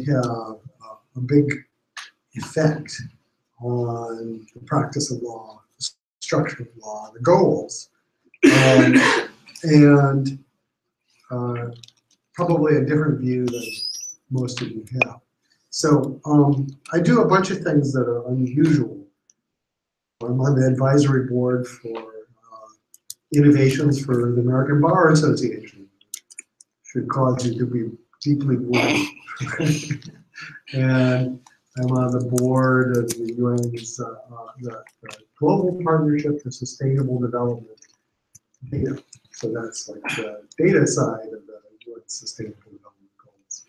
have a big effect on the practice of law, the structure of law, the goals, and probably a different view than most of you have. So I do a bunch of things that are unusual. I'm on the advisory board for innovations for the American Bar Association. Should cause you to be deeply worried. And I'm on the board of the UN's the Global Partnership for Sustainable Development Data. So that's like the data side of the UN Sustainable Development Goals.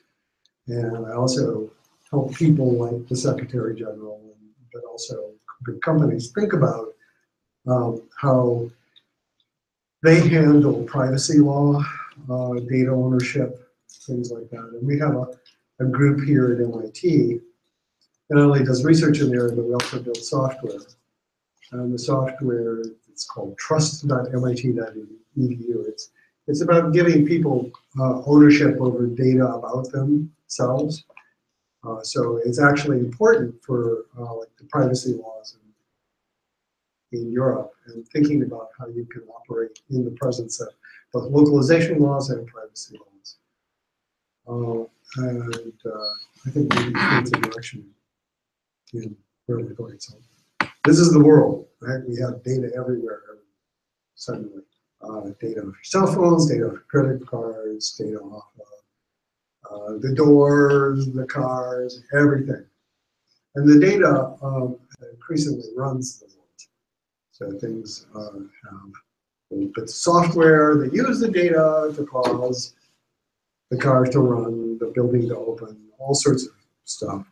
And I also help people like the Secretary General, but also big companies think about how they handle privacy law, data ownership, things like that. And we have a group here at MIT that not only does research in the area, but we also build software. And the software, it's called trust.mit.edu. It's about giving people ownership over data about themselves. So it's actually important for like the privacy laws in Europe, and thinking about how you can operate in the presence of both localization laws and privacy laws. And I think maybe it's a direction in where we're going. So this is the world, right? We have data everywhere suddenly. Data off your cell phones, data off your credit cards, data off the doors, the cars, everything. And the data increasingly runs the world. So things have the software that use the data to cause the cars to run, the building to open, all sorts of stuff.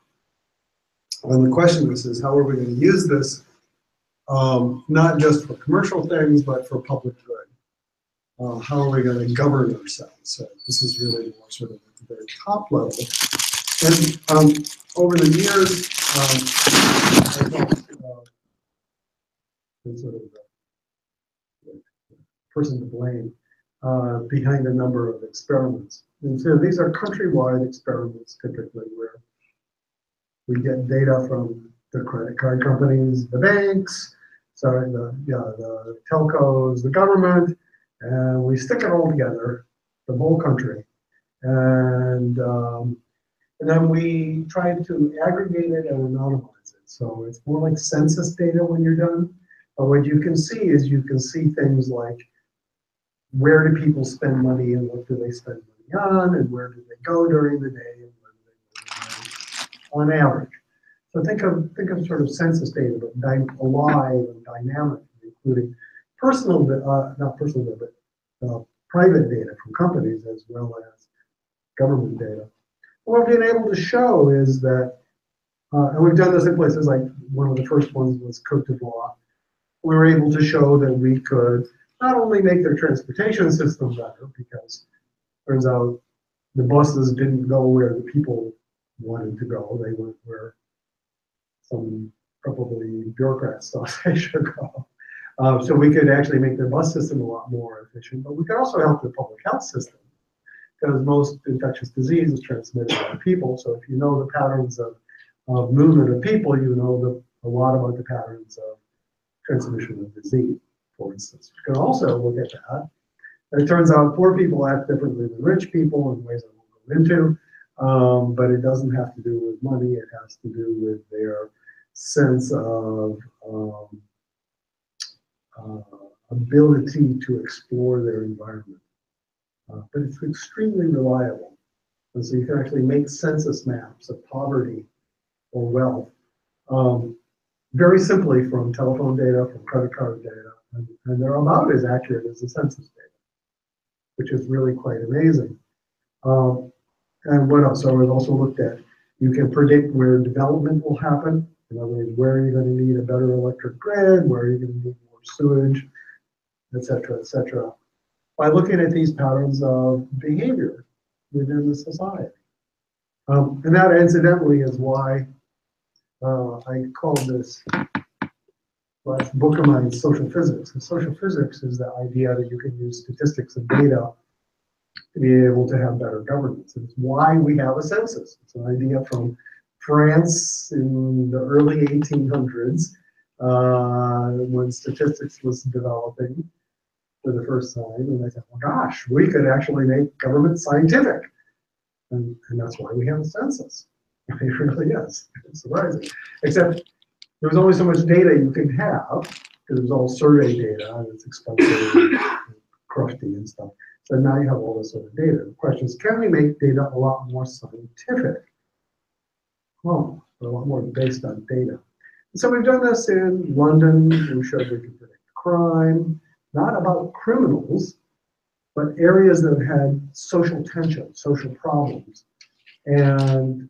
And the question is how are we going to use this, not just for commercial things, but for public good? How are we going to govern ourselves? So this is really more sort of at the very top level. And over the years, I helped sort of the person to blame behind a number of experiments. And so these are countrywide experiments, typically, where we get data from the credit card companies, the banks, sorry, the telcos, the government, and we stick it all together, the whole country, and then we try to aggregate it and anonymize it. So it's more like census data when you're done. But what you can see is you can see things like where do people spend money and what do they spend money on, and where do they go during the day, and where do they go on average. So think of sort of census data, but alive and dynamic, including personal, not personal, but private data from companies as well as government data. What we've been able to show is that, and we've done this in places like one of the first ones was Côte d'Ivoire. We were able to show that we could not only make their transportation system better, because it turns out the buses didn't go where the people wanted to go, they went where some probably bureaucrats thought they should go. So we could actually make their bus system a lot more efficient, but we could also help the public health system, because most infectious disease is transmitted by people. So if you know the patterns of movement of people, you know a lot about the patterns of transmission of disease, for instance. You can also look at that. And it turns out poor people act differently than rich people in ways I won't go into, but it doesn't have to do with money. It has to do with their sense of ability to explore their environment. But it's extremely reliable. And so you can actually make census maps of poverty or wealth very simply from telephone data, from credit card data, and they're about as accurate as the census data, which is really quite amazing. And what else? So we've also looked at, you can predict where development will happen. In other words, where are you going to need a better electric grid? Where are you going to need more sewage, et cetera, by looking at these patterns of behavior within the society. And that, incidentally, is why I call this last book of mine social physics. And social physics is the idea that you can use statistics and data to be able to have better governance. It's why we have a census. It's an idea from France in the early 1800s when statistics was developing for the first time. And they said, well, gosh, we could actually make government scientific. And that's why we have a census. It really is. It's surprising. Except there was only so much data you could have, because it was all survey data, and it's expensive and crusty and stuff. So now you have all this other data. The question is, can we make data a lot more scientific? Well, a lot more based on data. And so we've done this in London. We showed we could predict crime, not about criminals, but areas that had social tension, social problems. And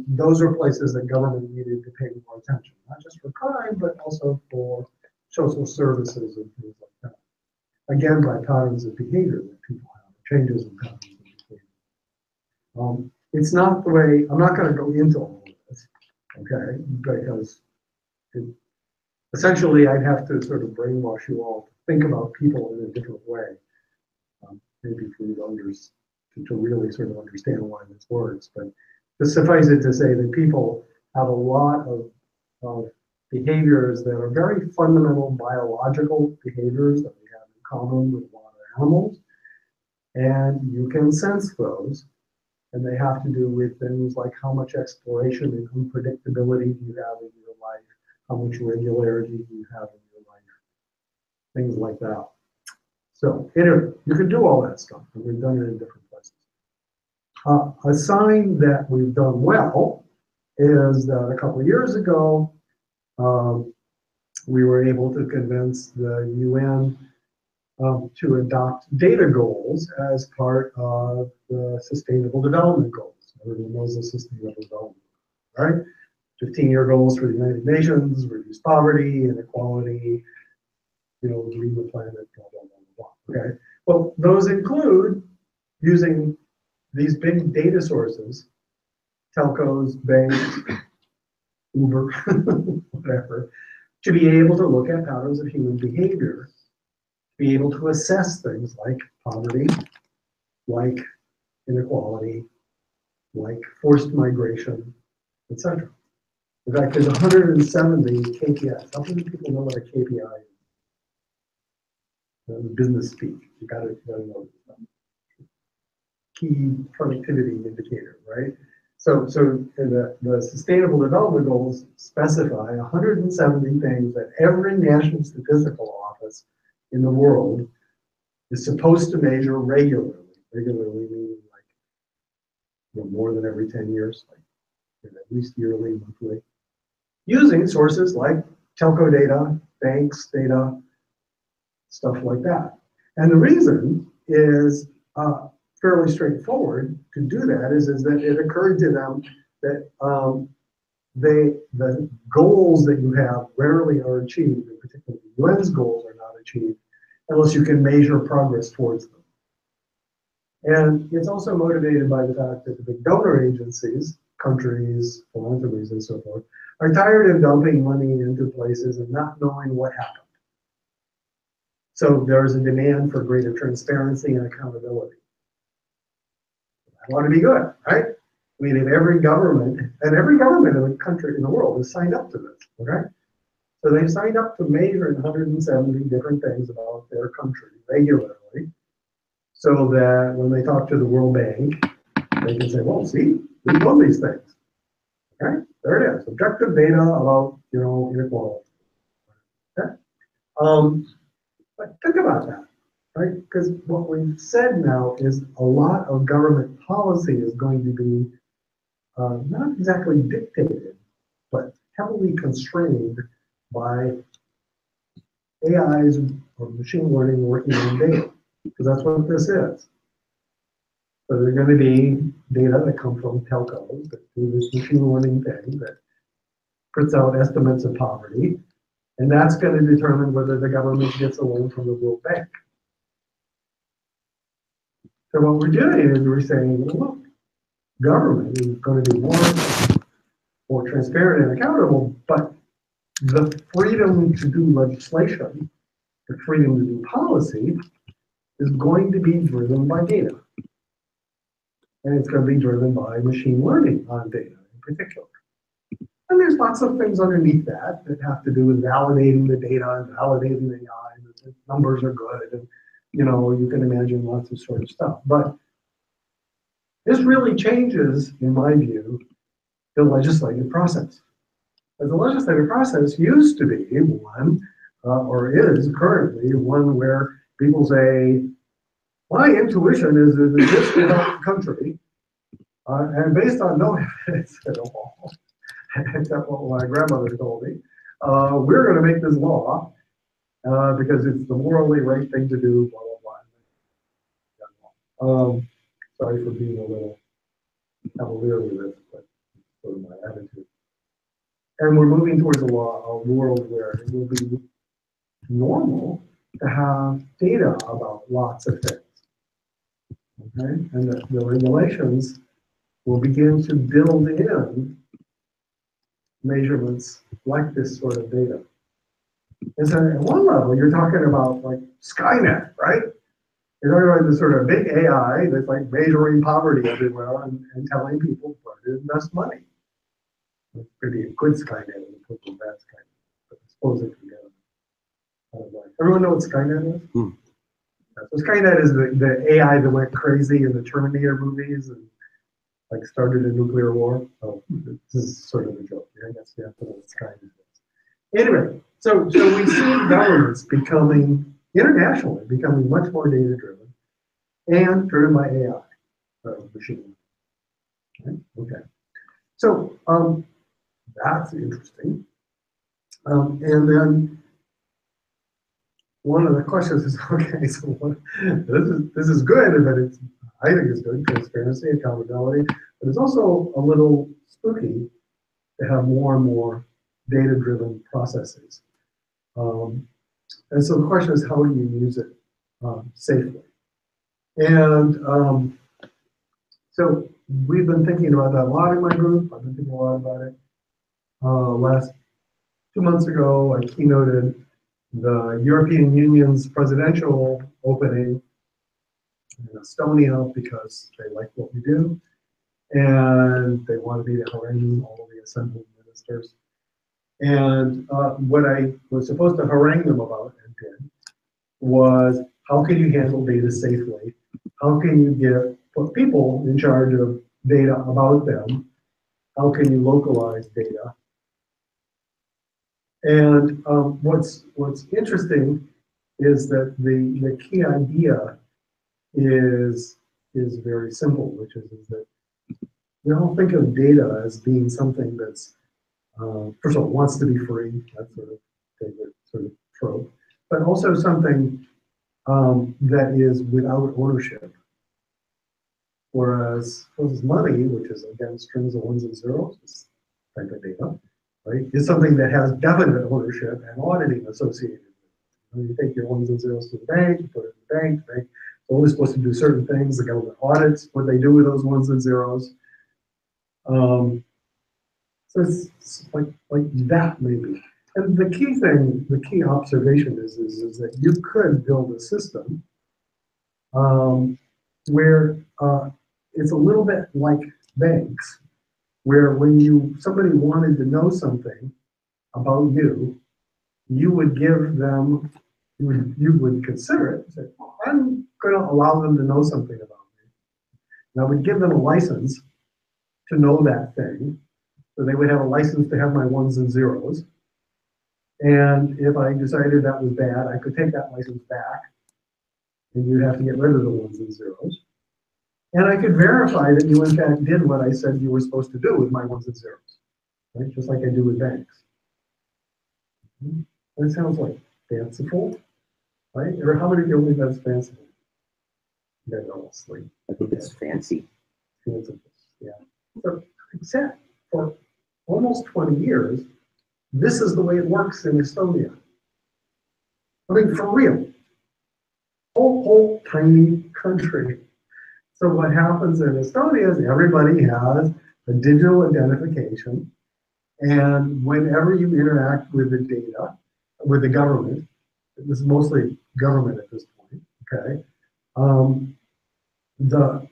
those are places that government needed to pay more attention, not just for crime, but also for social services and things like that. Again, by patterns of behavior that people have, changes in patterns of behavior. It's not the way, I'm not going to go into all of this, okay, because essentially I'd have to sort of brainwash you all to think about people in a different way, maybe for you to really sort of understand why this works. But just suffice it to say that people have a lot of behaviors that are very fundamental biological behaviors that we have in common with a lot of animals. And you can sense those. And they have to do with things like how much exploration and unpredictability do you have in your life, how much regularity do you have in your life, things like that. So you can do all that stuff, and we've done it in different places. A sign that we've done well is that a couple of years ago, we were able to convince the UN to adopt data goals as part of the Sustainable Development Goals. Everyone knows the Sustainable Development Goals, right? 15-year goals for the United Nations, reduce poverty, inequality, green the planet, blah, blah, blah, blah, okay? Well, those include using these big data sources, telcos, banks, Uber, whatever, to be able to look at patterns of human behavior, be able to assess things like poverty, like inequality, like forced migration, etc. In fact, there's 170 KPIs. How many people know what a KPI is? Business speak. You gotta know this. Key productivity indicator, right? So the Sustainable Development Goals specify 170 things that every national statistical office in the world is supposed to measure regularly. Regularly meaning like more than every 10 years, like at least yearly, monthly, using sources like telco data, banks data, stuff like that. And the reason is fairly straightforward to do that is that it occurred to them that the goals that you have rarely are achieved, in particular the UN's goals are not achieved unless you can measure progress towards them. And it's also motivated by the fact that the big donor agencies, countries, philanthropies, and so forth, are tired of dumping money into places and not knowing what happened. So there's a demand for greater transparency and accountability. I want to be good, right? I mean, if every government in the country in the world has signed up to this, okay? So they've signed up to measure 170 different things about their country regularly, so that when they talk to the World Bank, they can say, well, see, we know these things. Okay, there it is, objective data about, inequality. Okay? But think about that, right? Because what we've said now is a lot of government policy is going to be not exactly dictated, but heavily constrained by AIs or machine learning working on data, because that's what this is. So there's going to be data that come from telcos that do this machine learning thing that puts out estimates of poverty, and that's going to determine whether the government gets a loan from the World Bank. So what we're doing is we're saying, well, look, government is going to be more transparent and accountable, but the freedom to do legislation, the freedom to do policy, is going to be driven by data. And it's going to be driven by machine learning on data in particular. And there's lots of things underneath that have to do with validating the data and validating the AI, that the numbers are good, and you can imagine lots of sort of stuff. But this really changes, in my view, the legislative process. As the legislative process used to be one, or is currently one, where people say, my intuition is that this developed country, and based on no evidence at all, except what my grandmother told me, we're going to make this law because it's the morally right thing to do, blah, blah, blah. Sorry for being a little cavalier with this, but sort of my attitude. And we're moving towards a world where it will be normal to have data about lots of things. Okay? And the regulations will begin to build in measurements like this sort of data. And so at one level, you're talking about like Skynet, right? You're talking about this sort of big AI that's like measuring poverty everywhere and telling people where to invest money. It's pretty a good Skynet and a bad Skynet. But I suppose it can get out of line. Everyone know what Skynet is? So Skynet is the AI that went crazy in the Terminator movies and like started a nuclear war. Oh, this is sort of a joke. I guess you have to know what Skynet is. Anyway, so we see governments internationally becoming much more data driven and driven by AI, machine learning. Okay. So that's interesting. And then one of the questions is, okay, so this is good, but I think it's good, transparency, accountability, but it's also a little spooky to have more and more data-driven processes. And so the question is, how do you use it safely? And so we've been thinking about that a lot in my group. I've been thinking a lot about it. Last 2 months ago, I keynoted the European Union's presidential opening in Estonia because they like what we do, and they wanted me to harangue all the assembled ministers. And what I was supposed to harangue them about and did was, how can you handle data safely? How can you put people in charge of data about them? How can you localize data? And what's interesting is that the key idea is very simple, which is that we all think of data as being something that's first of all wants to be free. That's sort of favorite sort of trope, but also something that is without ownership. Whereas money, which is again strings of ones and zeros, this type of data, right, is something that has definite ownership and auditing associated with it. You take your ones and zeros to the bank, you put it in the bank, the bank is only supposed to do certain things. The government audits what they do with those ones and zeros. So it's like that maybe. And the key thing, the key observation is that you could build a system where it's a little bit like banks, where when somebody wanted to know something about you, you would give them, you would consider it and say, well, I'm going to allow them to know something about me. And I would give them a license to know that thing. So they would have a license to have my ones and zeros. And if I decided that was bad, I could take that license back, and you'd have to get rid of the ones and zeros. And I could verify that you, in fact, did what I said you were supposed to do with my ones and zeros, right? Just like I do with banks. That sounds like fanciful, right? Or how many of you believe that's fanciful? You guys all sleep. I think it's fancy. Fanciful, yeah. So, except for almost 20 years, this is the way it works in Estonia. I mean, for real. Whole tiny country. So what happens in Estonia is everybody has a digital identification, and whenever you interact with the data, with the government, this is mostly government at this point, okay, the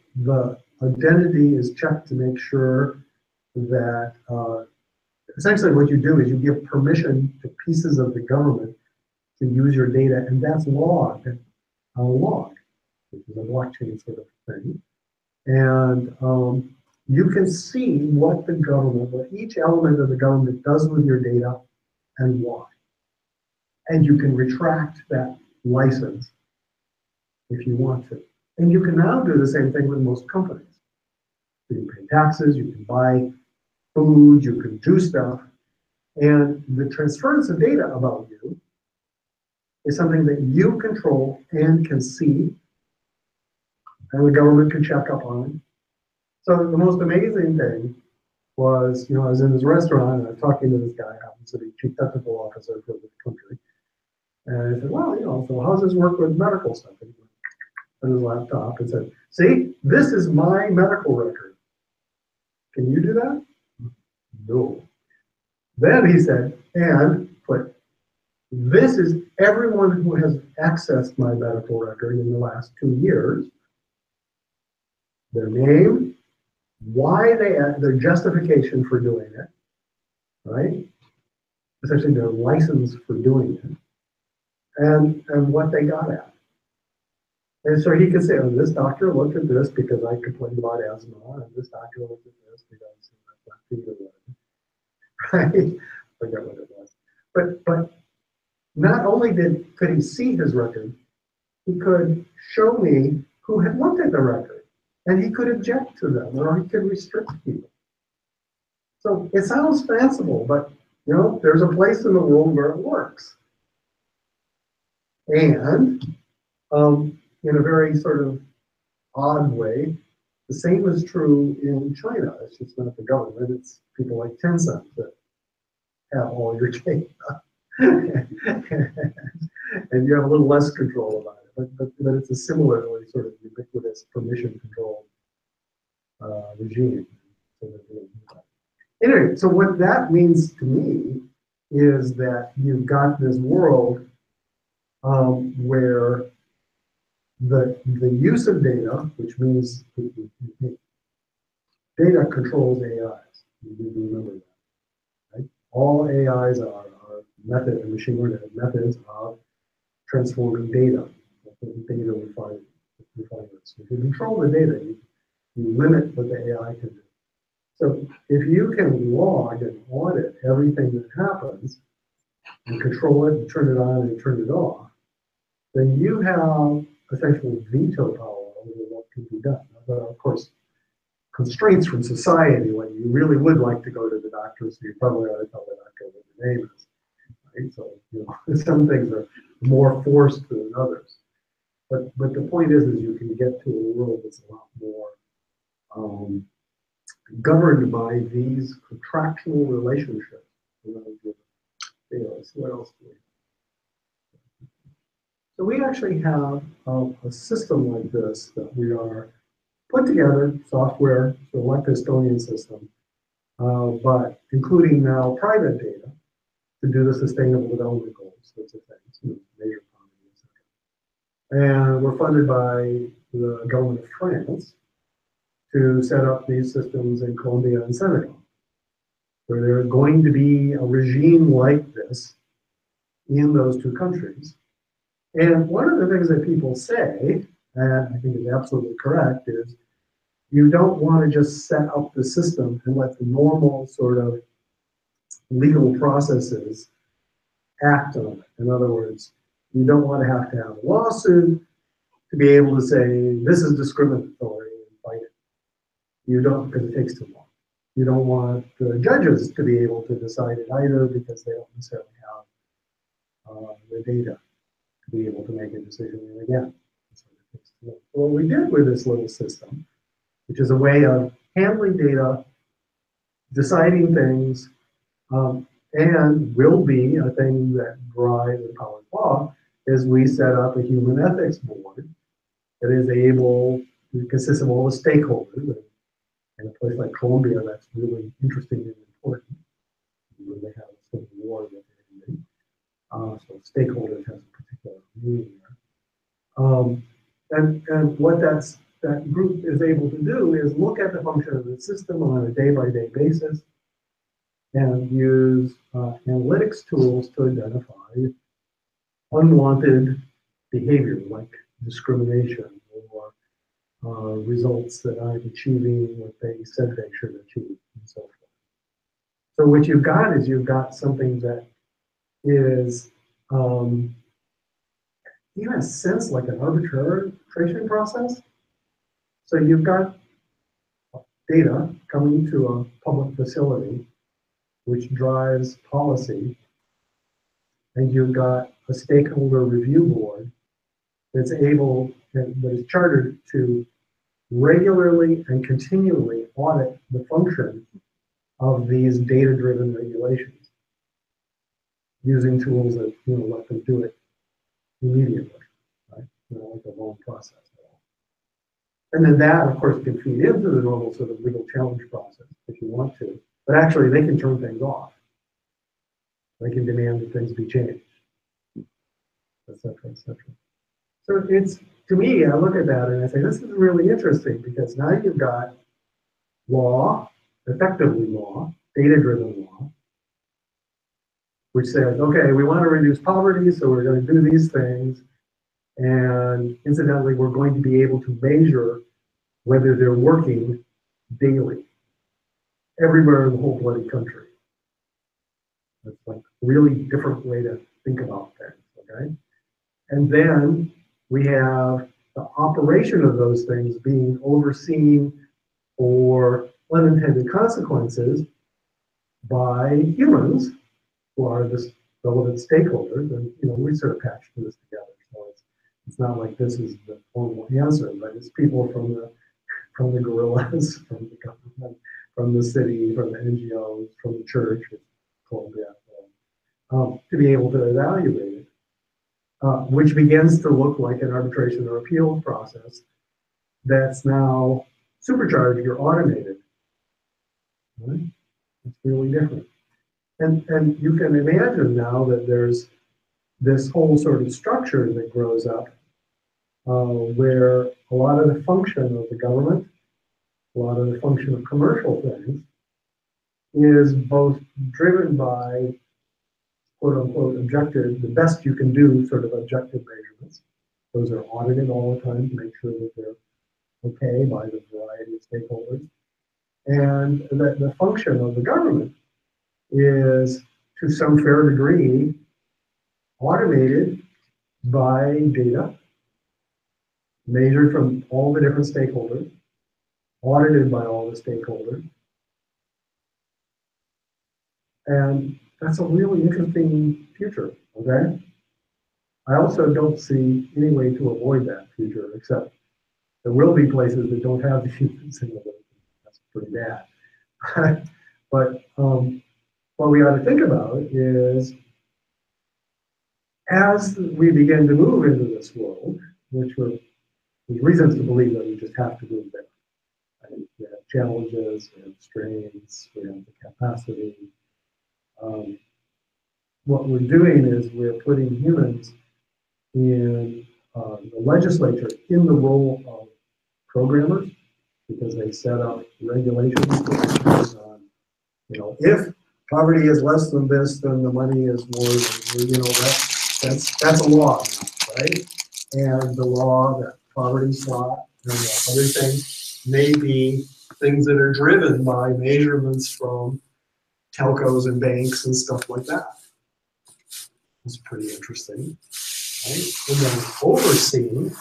identity is checked to make sure that essentially what you do is you give permission to pieces of the government to use your data, and that's logged on a log, which is a blockchain sort of thing. And you can see what the government, what each element of the government does with your data and why. And you can retract that license if you want to. And you can now do the same thing with most companies. You can pay taxes, you can buy food, you can do stuff. And the transference of data about you is something that you control and can see, and the government can check up on. So the most amazing thing was, I was in this restaurant and I'm talking to this guy, happens to be chief technical officer for the country. And I said, well, so how does this work with medical stuff? And he went on his laptop and said, see, this is my medical record. Can you do that? No. Then he said, and put, this is everyone who has accessed my medical record in the last 2 years, their name, why they, their justification for doing it, right? Essentially their license for doing it, and what they got at. And so he could say, oh, this doctor looked at this because I complained about asthma, and this doctor looked at this because I got fever, right? Forget what it was. But not only could he see his record, he could show me who had looked at the record, and he could object to them, or he could restrict people. So it sounds fanciful, but there's a place in the world where it works. And in a very sort of odd way, the same is true in China. It's just not the government, it's people like Tencent that have all your data. And you have a little less control about it, but it's a similarly sort of ubiquitous permission-controlled regime. Anyway, so what that means to me is that you've got this world where the use of data, which means data controls AIs. You need to remember that. Right? All AIs are method and machine learning methods of transforming data. Data refinements. If you control the data, you limit what the AI can do. So if you can log and audit everything that happens and control it and turn it on and turn it off, then you have essentially veto power over what can be done. But of course, constraints from society, when you really would like to go to the doctor, so you probably ought to tell the doctor what the name is. Right? So some things are more forced than others. But the point is you can get to a world that's a lot more governed by these contractual relationships. What else do we have? So we actually have a system like this that we are put together, software, so like custodian system, but including now private data to do the sustainable development goals, sorts of things, major poverty, etc. And we're funded by the government of France to set up these systems in Colombia and Senegal, where there's going to be a regime like this in those two countries. And one of the things that people say, and I think is absolutely correct, is you don't want to just set up the system and let the normal sort of legal processes act on it. In other words, you don't want to have a lawsuit to be able to say, this is discriminatory and fight it. You don't, because it takes too long. You don't want the judges to be able to decide it either because they don't necessarily have the data to be able to make a decision. And again, so what we did with this little system, which is a way of handling data, deciding things, and will be a thing that drives and powers law, is we set up a human ethics board that is able, it consists of all the stakeholders. In a place like Colombia, that's really interesting and important. Where they have a civil war that they're ending. So stakeholders has a particular meaning there. And what that's that group is able to do is look at the function of the system on a day-by-day basis and use analytics tools to identify unwanted behavior like discrimination or results that aren't achieving what they said they should achieve and so forth. So what you've got is you've got something that is, in a sense, like an arbitration process. So you've got data coming to a public facility, which drives policy, and you've got a stakeholder review board that's able, that is chartered to regularly and continually audit the function of these data-driven regulations using tools that let them do it immediately, right? Like a long process. And then that, of course, can feed into the normal sort of legal challenge process if you want to. But actually, they can turn things off. They can demand that things be changed, et cetera, et cetera. So it's, to me, I look at that and I say, this is really interesting because now you've got law, effectively law, data-driven law, which says, okay, we want to reduce poverty, so we're going to do these things. And incidentally, we're going to be able to measure whether they're working daily, everywhere in the whole bloody country. That's like a really different way to think about things, okay? And then we have the operation of those things being overseen for unintended consequences by humans who are the relevant stakeholders. And we sort of patched this together. So it's not like this is the formal answer, but it's people from the gorillas, from the government, from the city, from the NGOs, from the church, to be able to evaluate it, which begins to look like an arbitration or appeal process that's now supercharged or automated. Right? It's really different. And you can imagine now that there's this whole sort of structure that grows up where a lot of the function of the government, a lot of the function of commercial things is both driven by quote unquote objective, the best you can do sort of objective measurements. Those are audited all the time to make sure that they're okay by the variety of stakeholders. And the function of the government is to some fair degree automated by data measured from all the different stakeholders, audited by all the stakeholders. And that's a really interesting future, okay? I also don't see any way to avoid that future, except there will be places that don't have the humans in the loop. That's pretty bad. But what we ought to think about is, as we begin to move into this world, which there's reasons to believe that we just have to move there. Right? We have challenges, we have strains, we have the capacity. What we're doing is we're putting humans in the legislature in the role of programmers, because they set up regulations on, if poverty is less than this, then the money is more than, that's a law, right? And the law that poverty's not, and other things may be things that are driven by measurements from telcos and banks and stuff like that. It's pretty interesting, right? And then overseen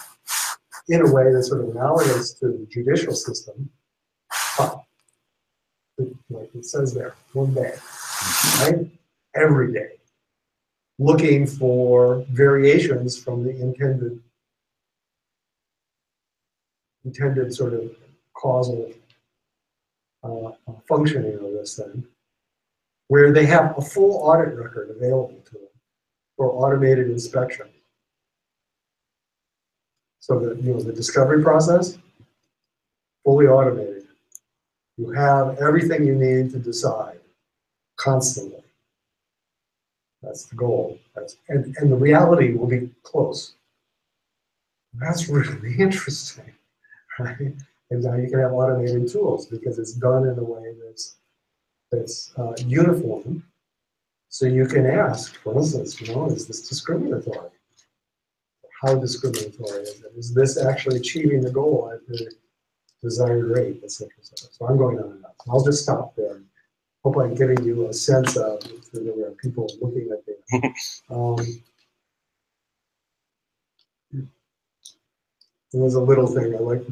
in a way that's sort of analogous to the judicial system, like it says there, one day, right? Every day, looking for variations from the intended sort of causal functioning of this thing, where they have a full audit record available to them for automated inspection. So that, the discovery process, fully automated. You have everything you need to decide constantly. That's the goal. And the reality will be close. That's really interesting, right? And now you can have automated tools because it's done in a way that's uniform. So you can ask, for instance, is this discriminatory? How discriminatory is it? Is this actually achieving the goal at the desired rate, et cetera, et cetera. So I'm going on enough. I'll just stop there. Hope I'm giving you a sense of there are people looking at data. There's a little thing I like.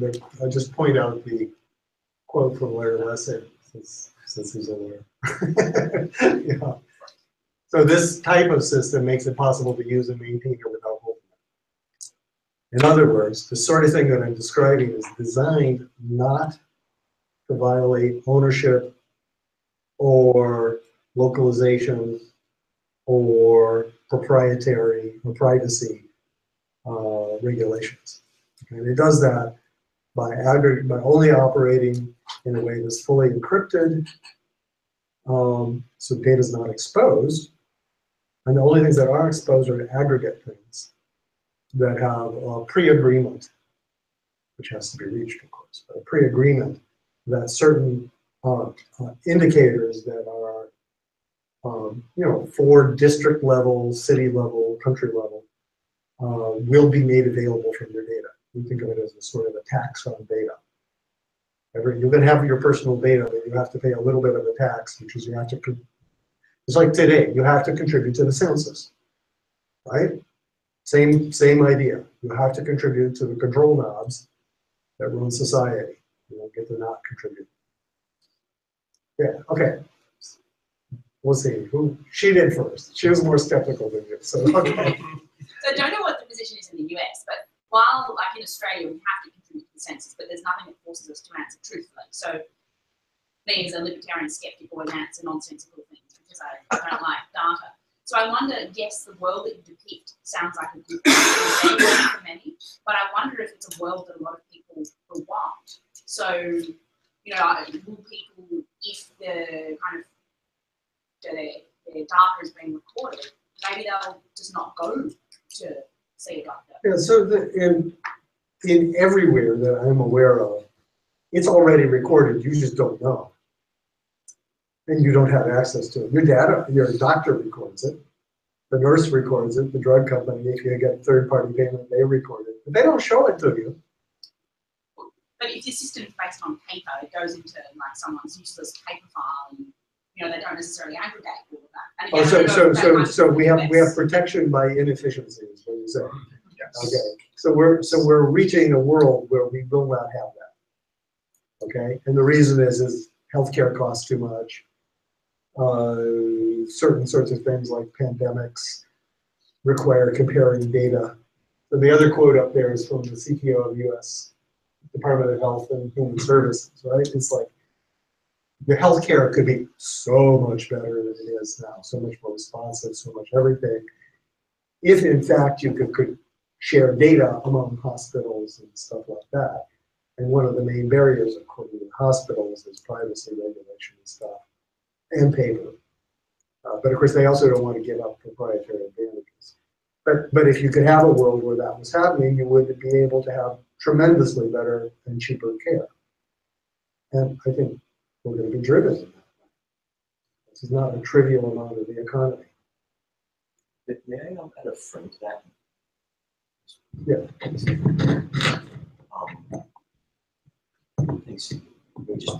I just point out the quote from Larry Lessig, since he's aware. Yeah. So this type of system makes it possible to use and maintain it without holding it. In other words, the sort of thing that I'm describing is designed not to violate ownership or localization or proprietary or privacy regulations. And it does that by only operating in a way that's fully encrypted, so data is not exposed. And the only things that are exposed are aggregate things that have a pre-agreement, which has to be reached, of course, but a pre-agreement that certain indicators that are, for district level, city level, country level, will be made available from your data. You think of it as a sort of a tax on data. You can have your personal data, but you have to pay a little bit of a tax, which is you have to, it's like today, you have to contribute to the census, right? Same idea. You have to contribute to the control knobs that run society. You don't get to not contribute. Yeah, okay. We'll see. She did first. She was more skeptical than you, so okay. So I don't know what the position is in the US, but while, like in Australia, we have to contribute to the census, but there's nothing that forces us to answer truthfully. So me as a libertarian skeptic always answer nonsensical things because I don't like data. So I wonder, yes, the world that you depict sounds like a good thing for many, but I wonder if it's a world that a lot of people will want. So, will people, if the kind of their data is being recorded, maybe they'll just not go to see a doctor. Yeah, so in everywhere that I'm aware of, it's already recorded, you just don't know. And you don't have access to it. Your doctor records it, the nurse records it, the drug company, if you get third-party payment, they record it. But they don't show it to you. But if your system is based on paper, it goes into like someone's useless paper file, and they don't necessarily aggregate all of that. And so we have protection by inefficiency, is what you say. Yes. Okay. So we're reaching a world where we will not have that. Okay. And the reason is healthcare costs too much. Certain sorts of things like pandemics require comparing data. So the other quote up there is from the CTO of U.S. Department of Health and Human Services, right? It's like, the healthcare could be so much better than it is now, so much more responsive, so much everything. If in fact you could share data among hospitals and stuff like that. And one of the main barriers, according to hospitals, is privacy regulation and stuff, and paper. But of course, they also don't want to give up proprietary advantages. But if you could have a world where that was happening, you would be able to have tremendously better and cheaper care. And I think we're going to be driven in that way. This is not a trivial amount of the economy. May I add a friend to that? Yeah. Thanks. Let me just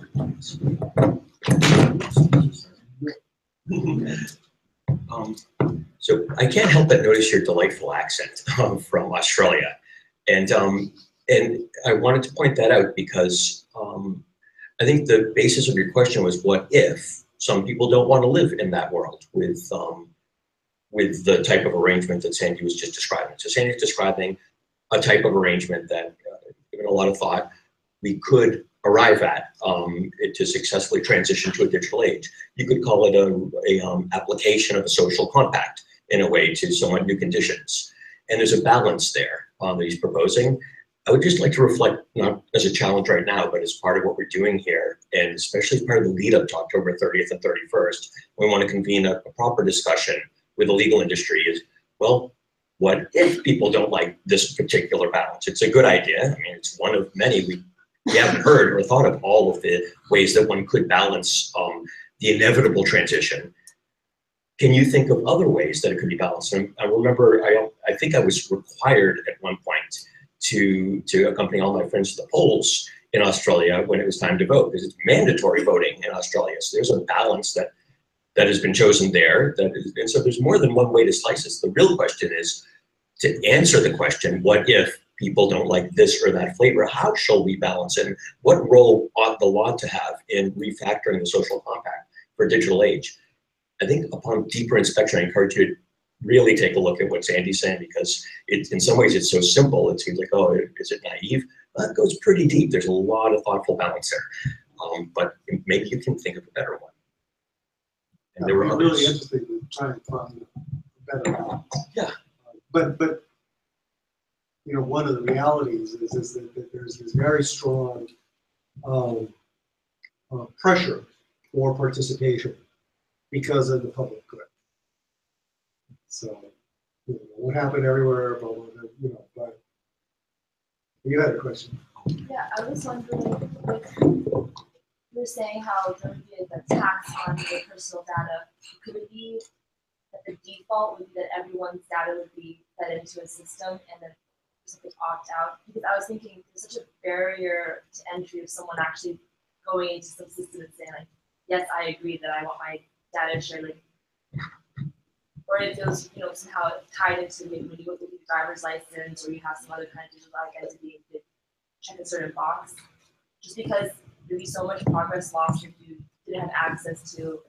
so I can't help but notice your delightful accent from Australia, and I wanted to point that out because I think the basis of your question was, what if some people don't want to live in that world with the type of arrangement that Sandy was just describing. So Sandy was describing a type of arrangement that, given a lot of thought, we could arrive at to successfully transition to a digital age. You could call it a application of a social compact in a way to somewhat new conditions. And there's a balance there that he's proposing. I would just like to reflect, not as a challenge right now, but as part of what we're doing here, and especially as part of the lead up to October 30th and 31st, we want to convene a proper discussion with the legal industry is, well, what if people don't like this particular balance? It's a good idea. I mean, it's one of many we we haven't heard or thought of all of the ways that one could balance the inevitable transition. Can you think of other ways that it could be balanced? And I remember, I think I was required at one point to accompany all my friends to the polls in Australia when it was time to vote, because it's mandatory voting in Australia. So there's a balance that has been chosen there. And so there's more than one way to slice this. The real question is to answer the question, what if people don't like this or that flavor? How shall we balance it? And what role ought the law to have in refactoring the social compact for digital age? I think upon deeper inspection, I encourage you to really take a look at what Sandy's saying, because in some ways it's so simple. It seems like, oh, is it naive? Well, it goes pretty deep. There's a lot of thoughtful balance there. But maybe you can think of a better one. And there were I'm others. really interested in trying to find a better balance. Yeah. But you know, one of the realities is that there's this very strong pressure for participation because of the public good. So, you know, what happened everywhere, blah, blah, blah, you know, but you had a question. Yeah, I was wondering, like, you were saying how there would be a tax on your personal data. Could it be that the default would be that everyone's data would be fed into a system and then something opt out? Because I was thinking there's such a barrier to entry of someone actually going into some system and saying, like, yes, I agree that I want my data shared, like, or if it was, you know, somehow tied into maybe when you go through your driver's license or you have some other kind of digital identity and you check a certain box, just because there'd be so much progress lost if you didn't have access to, you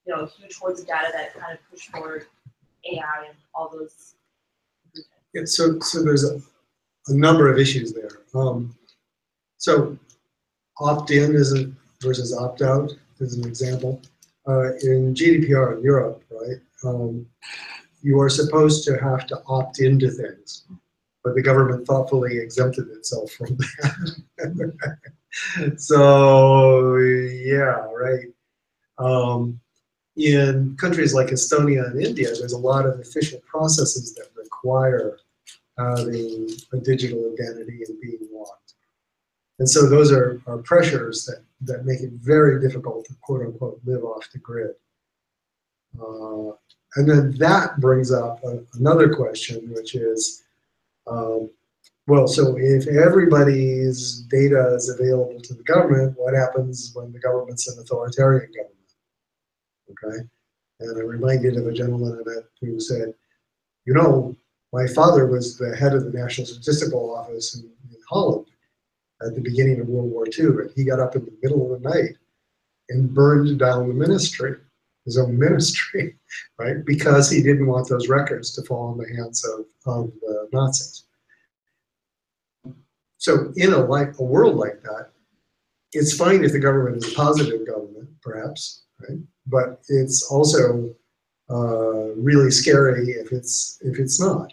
know, huge hordes of data that kind of push forward AI and all those improvements. Yeah, so there's a number of issues there. So opt-in versus opt-out is an example. In GDPR in Europe, right, you are supposed to have to opt into things, but the government thoughtfully exempted itself from that. So, yeah, right. In countries like Estonia and India, there's a lot of efficient processes that require having a digital identity and being logged. And so those are pressures that make it very difficult to, quote unquote, live off the grid. And then that brings up another question, which is, well, so if everybody's data is available to the government, what happens when the government's an authoritarian government? Okay? And I'm reminded of a gentleman I met who said, you know, my father was the head of the National Statistical Office in Holland at the beginning of World War II, and he got up in the middle of the night and burned down the ministry, his own ministry, right? Because he didn't want those records to fall in the hands of the Nazis. So in a world like that, it's fine if the government is a positive government, perhaps, right? But it's also really scary if it's not.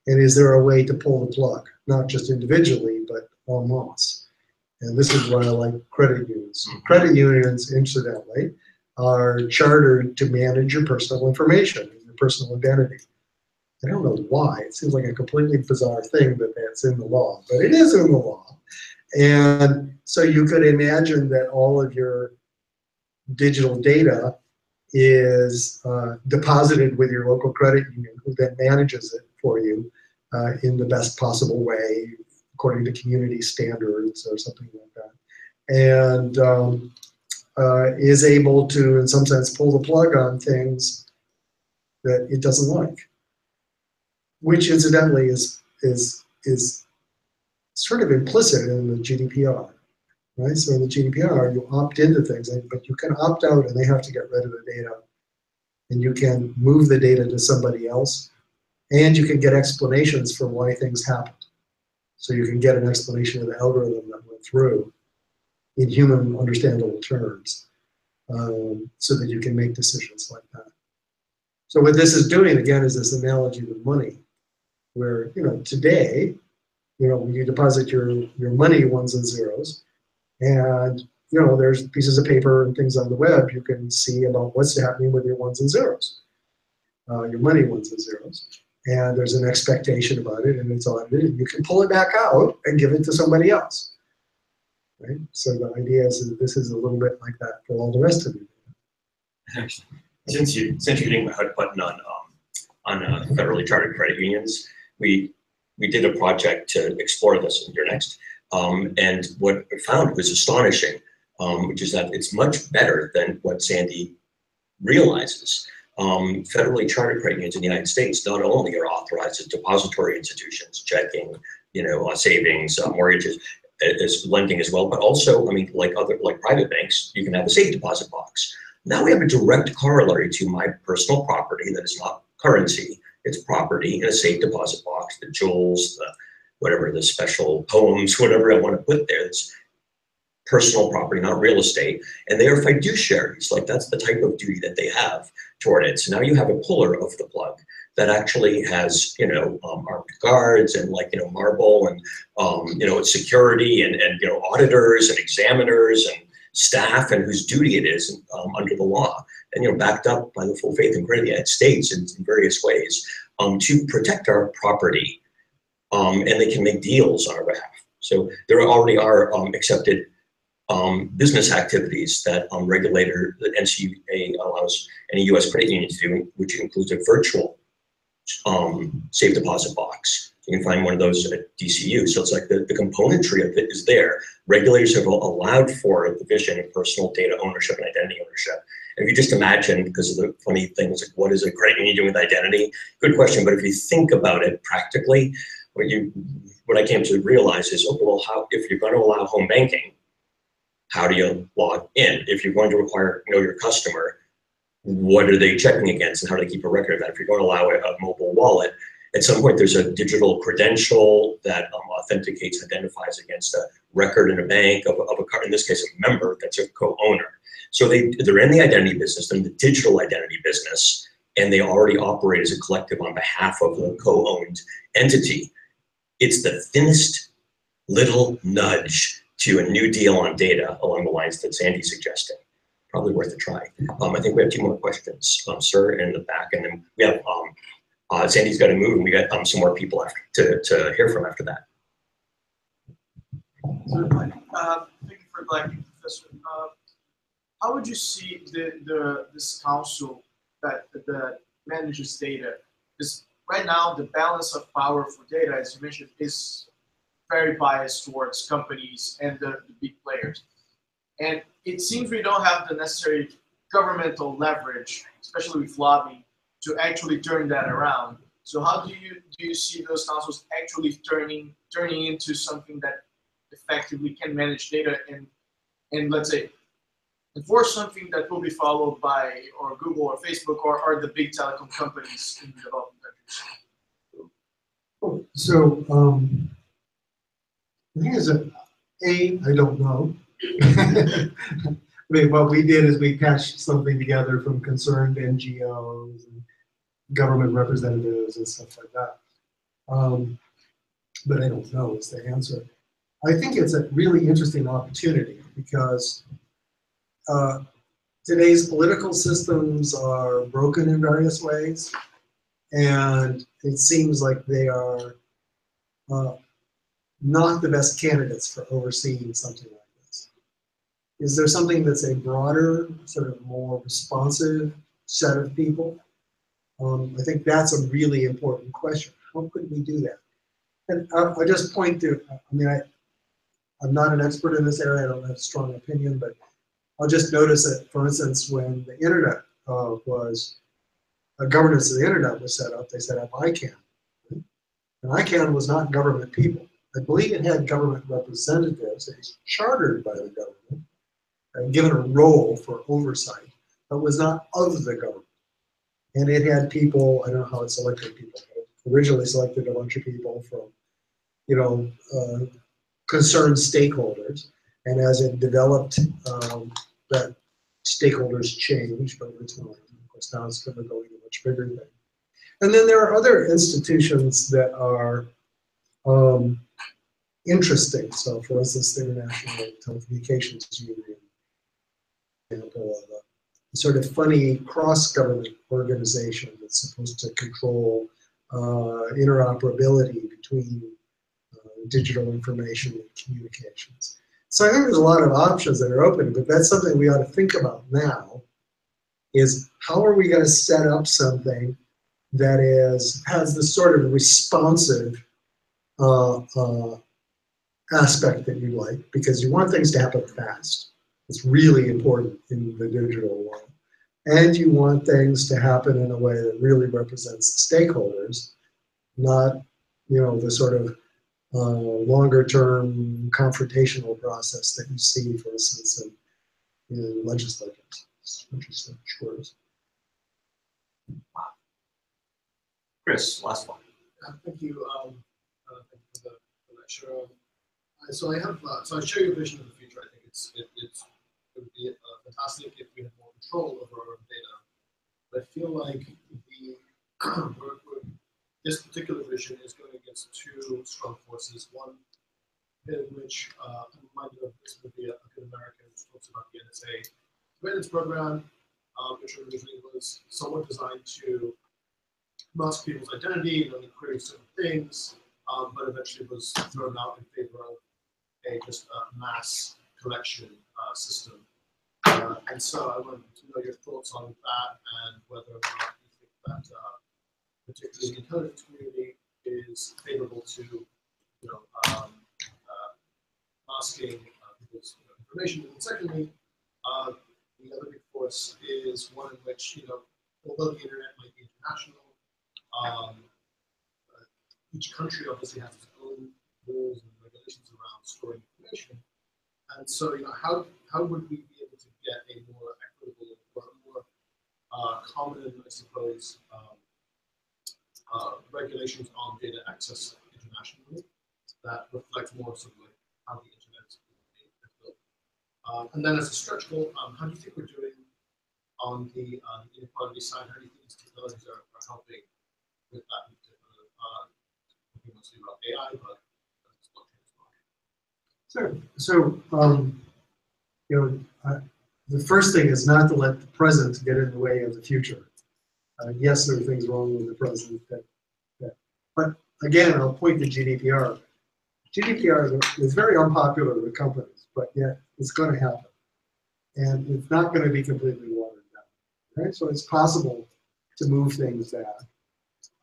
And is there a way to pull the plug, not just individually, but en masse? And this is why I like credit unions. Credit unions, incidentally, are chartered to manage your personal information, your personal identity. I don't know why. It seems like a completely bizarre thing that that's in the law, but it is in the law. And so you could imagine that all of your digital data is deposited with your local credit union, who then manages it for you in the best possible way, according to community standards or something like that. And is able to, in some sense, pull the plug on things that it doesn't like, which incidentally is sort of implicit in the GDPR, right? So in the GDPR, you opt into things, but you can opt out and they have to get rid of the data. And you can move the data to somebody else, and you can get explanations for why things happened. So you can get an explanation of the algorithm that went through in human understandable terms, so that you can make decisions like that. So what this is doing, again, is this analogy with money, where, you know, today, you know, when you deposit your money ones and zeros, and, you know, there's pieces of paper and things on the web, you can see about what's happening with your ones and zeros, your money ones and zeros. And there's an expectation about it, and it's audited, and you can pull it back out and give it to somebody else. right? So the idea is that this is a little bit like that for all the rest of it. Since you're hitting my hot button on federally chartered credit unions, we did a project to explore this, and you're next. And what we found was astonishing, which is that it's much better than what Sandy realizes. Federally chartered credit unions in the United States not only are authorized as depository institutions, checking, savings, mortgages, as lending as well, but also, I mean, like private banks, you can have a safe deposit box. Now we have a direct corollary to my personal property that is not currency, it's property in a safe deposit box, the jewels, the special poems, whatever I want to put there. It's personal property, not real estate. And they are fiduciaries, like that's the type of duty that they have toward it. So now you have a puller of the plug that actually has, armed guards and marble and, security and auditors and examiners and staff, and whose duty it is under the law, and backed up by the full faith and credit of the United States in various ways to protect our property, and they can make deals on our behalf. So there already are accepted business activities that that NCUA allows any U.S. credit union to do, which includes a virtual safe deposit box. You can find one of those at DCU. So it's like the componentry of it is there. Regulators have allowed for a division of personal data ownership and identity ownership. And if you just imagine, because of the funny things like what is a credit union doing with identity? Good question. But if you think about it practically, what I came to realize is, okay, well, if you're going to allow home banking, how do you log in? If you're going to require know your customer, what are they checking against and how do they keep a record of that? If you're going to allow a mobile wallet, at some point there's a digital credential that authenticates, identifies against a record in a bank of a card, in this case a member that's a co-owner. So they're in the identity business, they're in the digital identity business, and they already operate as a collective on behalf of a co-owned entity. It's the thinnest little nudge to a new deal on data along the lines that Sandy's suggesting. Probably worth a try. I think we have 2 more questions, sir, in the back, and then we have Sandy's got to move, and we got some more people to hear from after that. Thank you for collecting, Professor. How would you see this council that manages data? Because right now the balance of power for data, as you mentioned, is very biased towards companies and the big players. And it seems we don't have the necessary governmental leverage, especially with lobbying, to actually turn that around. So how do you see those councils actually turning into something that effectively can manage data and let's say enforce something that will be followed by or Google or Facebook or the big telecom companies in the developing countries? So the thing is that I don't know. I mean, what we did is we patched something together from concerned NGOs and government representatives and stuff like that. But I don't know is the answer. I think it's a really interesting opportunity because today's political systems are broken in various ways, and it seems like they are not the best candidates for overseeing something like this. Is there something that's a broader, sort of more responsive set of people? I think that's a really important question. How could we do that? And I'll just point to, I mean, I'm not an expert in this area, I don't have a strong opinion, but I'll just notice that, for instance, when the internet governance of the internet was set up, they set up ICANN. Right? And ICANN was not government people. I believe it had government representatives. It was chartered by the government and given a role for oversight, but was not of the government. And it had people, I don't know how it selected people, but it originally selected a bunch of people from, concerned stakeholders. And as it developed, that stakeholders changed over time. Of course, now it's going to go into a much bigger thing. And then there are other institutions that are interesting. So, for instance, the International Telecommunications Union, example of a sort of funny cross-government organization that's supposed to control interoperability between digital information and communications. So I think there's a lot of options that are open, but that's something we ought to think about now, is how are we going to set up something that has this sort of responsive aspect that you like, because you want things to happen fast. It's really important in the digital world. And you want things to happen in a way that really represents the stakeholders, not, the sort of longer-term confrontational process that you see, for instance, in legislatures. Chris, last one. Thank you. Thank you for the lecture. So I share your vision of the future. I think it would be fantastic if we had more control over our own data. But I feel like this particular vision is going against two strong forces. One in which I'm reminded of this would be a good American who talks about the NSA surveillance program, which originally was somewhat designed to mask people's identity and only query certain things, but eventually was thrown out in favor of just a mass collection system. And so I wanted to know your thoughts on that and whether or not you think that particularly the intelligence community is favorable to masking people's information. And secondly, the other big force is one in which, although the internet might be international, each country obviously has its own rules and regulations around storing information. And so, how would we be able to get a more equitable or more common, I suppose, regulations on data access internationally that reflect more sort of like how the internet is built? And then as a stretch goal, how do you think we're doing on the inequality side? How do you think these technologies are helping with that in particular? Thinking mostly about AI, but the first thing is not to let the present get in the way of the future. Yes, there are things wrong with the present, but again, I'll point to GDPR. GDPR is very unpopular with companies, but yet it's going to happen, and it's not going to be completely watered down. Right? So it's possible to move things down.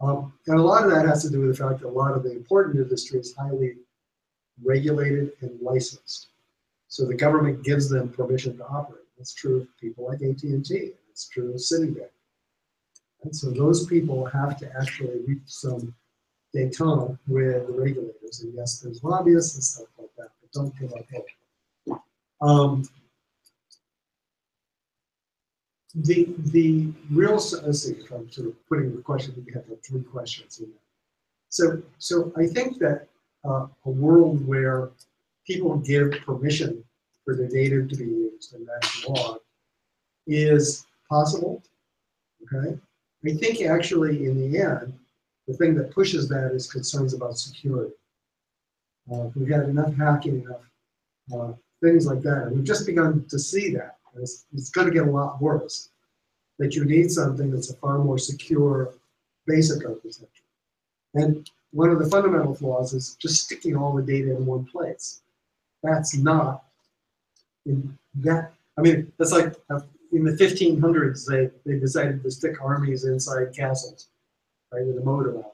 And a lot of that has to do with the fact that a lot of the important industry is highly regulated and licensed. So the government gives them permission to operate. That's true of people like AT&T. It's true of Citibank. And so those people have to actually reach some détente with the regulators. And yes, there's lobbyists and stuff like that, but don't give up hope. The real, let's see if I'm sort of putting the question, we have like 3 questions in there. So I think that a world where people give permission for their data to be used, and that's law, is possible. Okay, I think actually in the end, the thing that pushes that is concerns about security. We've had enough hacking, enough things like that, and we've just begun to see that. It's going to get a lot worse. That you need something that's a far more secure basic architecture. And one of the fundamental flaws is just sticking all the data in one place. That's not in that. I mean, that's like in the 1500s, they decided to stick armies inside castles, right, with a moat around.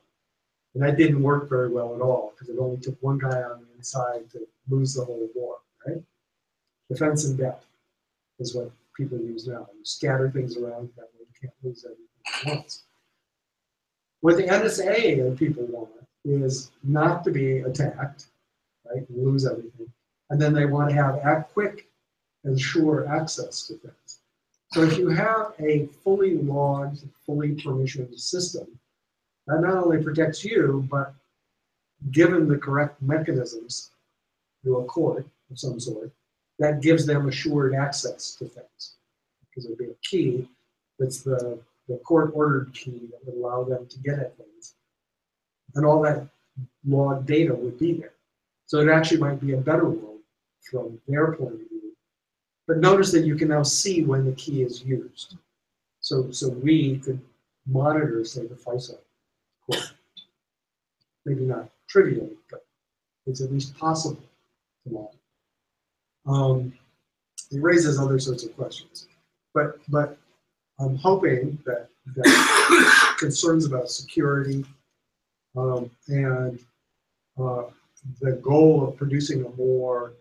And that didn't work very well at all because it only took one guy on the inside to lose the whole war, right? Defense in depth is what people use now. You scatter things around, that way you can't lose everything at once. What the NSA and people want is not to be attacked, right, and lose everything. And then they want to have quick and sure access to things. So if you have a fully logged, fully permissioned system, that not only protects you, but given the correct mechanisms through a court of some sort, that gives them assured access to things. Because there'd be a key that's the court-ordered key that would allow them to get at things. And all that log data would be there. So it actually might be a better world from their point of view. But notice that you can now see when the key is used. So we could monitor, say, the FISA court. Maybe not trivially, but it's at least possible to monitor. it raises other sorts of questions. But I'm hoping that concerns about security and the goal of producing a more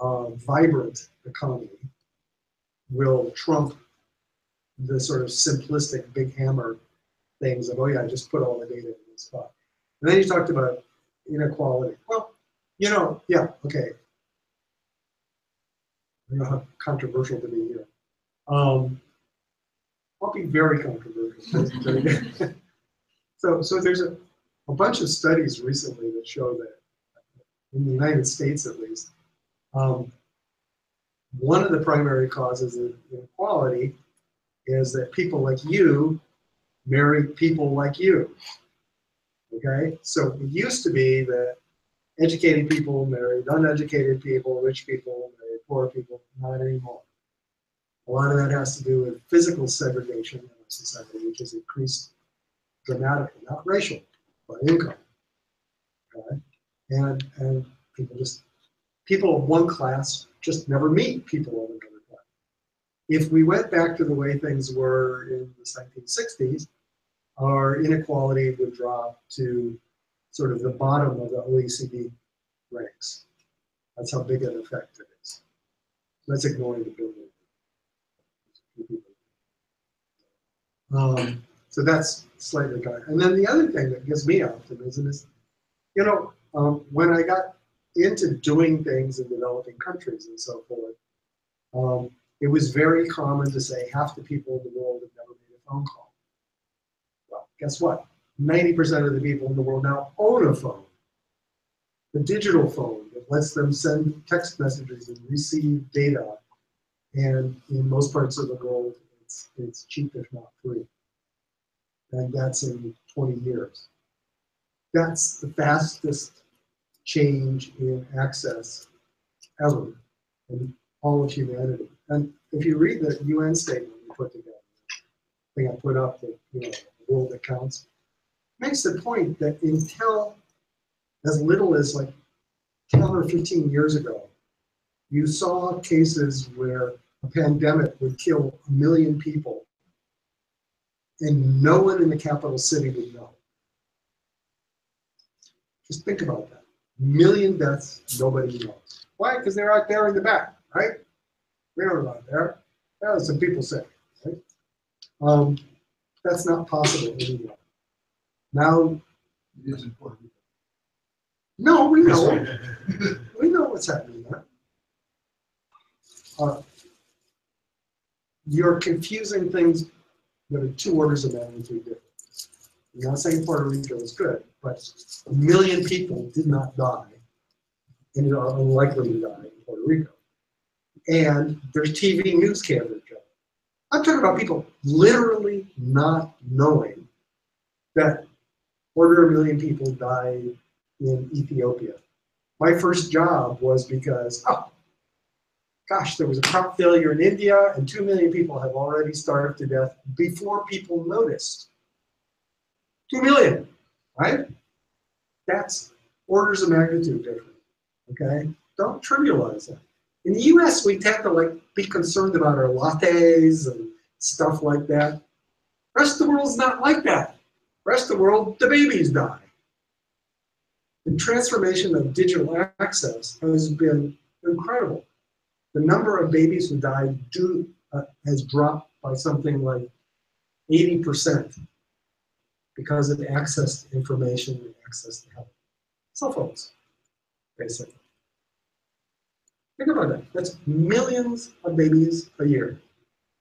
vibrant economy will trump the sort of simplistic big hammer things of, oh yeah, just put all the data in one spot. And then you talked about inequality. Well, you know, yeah, okay. I don't know how controversial to be here. I'll be very controversial. So there's a bunch of studies recently that show that in the United States, at least, one of the primary causes of inequality is that people like you marry people like you. Okay, so it used to be that educated people married uneducated people, rich people married poor people. Not anymore. A lot of that has to do with physical segregation in our society, which has increased dramatically, not racial, but income. Okay? And people of one class just never meet people of another class. If we went back to the way things were in the 1960s, our inequality would drop to sort of the bottom of the OECD ranks. That's how big an effect it is. Let's ignore the building. So that's slightly kind. And then the other thing that gives me optimism is, you know, when I got into doing things in developing countries and so forth, it was very common to say half the people in the world have never made a phone call. Well, guess what? 90% of the people in the world now own a phone. The digital phone that lets them send text messages and receive data. And in most parts of the world, it's cheap, if not free. And that's in 20 years. That's the fastest change in access ever in all of humanity. And if you read the UN statement we put together, I think I put up the world that counts, makes the point that until as little as like 10 or 15 years ago, you saw cases where a pandemic would kill 1 million people and no one in the capital city would know. Just think about that. 1 million deaths, nobody knows. Why? Because they're out there in the back, right? We don't know out there. Yeah, some people say, right? That's not possible anymore. Now, It is important. no, we know. We know what's happening there. You're confusing things that are 2 orders of magnitude different. I'm not saying Puerto Rico is good, but 1 million people did not die and are unlikely to die in Puerto Rico. And there's TV news coverage of it. I'm talking about people literally not knowing that 250,000 people died in Ethiopia. My first job was because, oh, gosh, there was a crop failure in India and 2 million people have already starved to death before people noticed. 2 million, right? That's orders of magnitude different, okay? Don't trivialize that. In the US, we tend to be concerned about our lattes and stuff like that. The rest of the world's not like that. The rest of the world, the babies die. The transformation of digital access has been incredible. The number of babies who died has dropped by something like 80% because of access to information and access to health. Cell phones, basically. Think about that. That's millions of babies a year.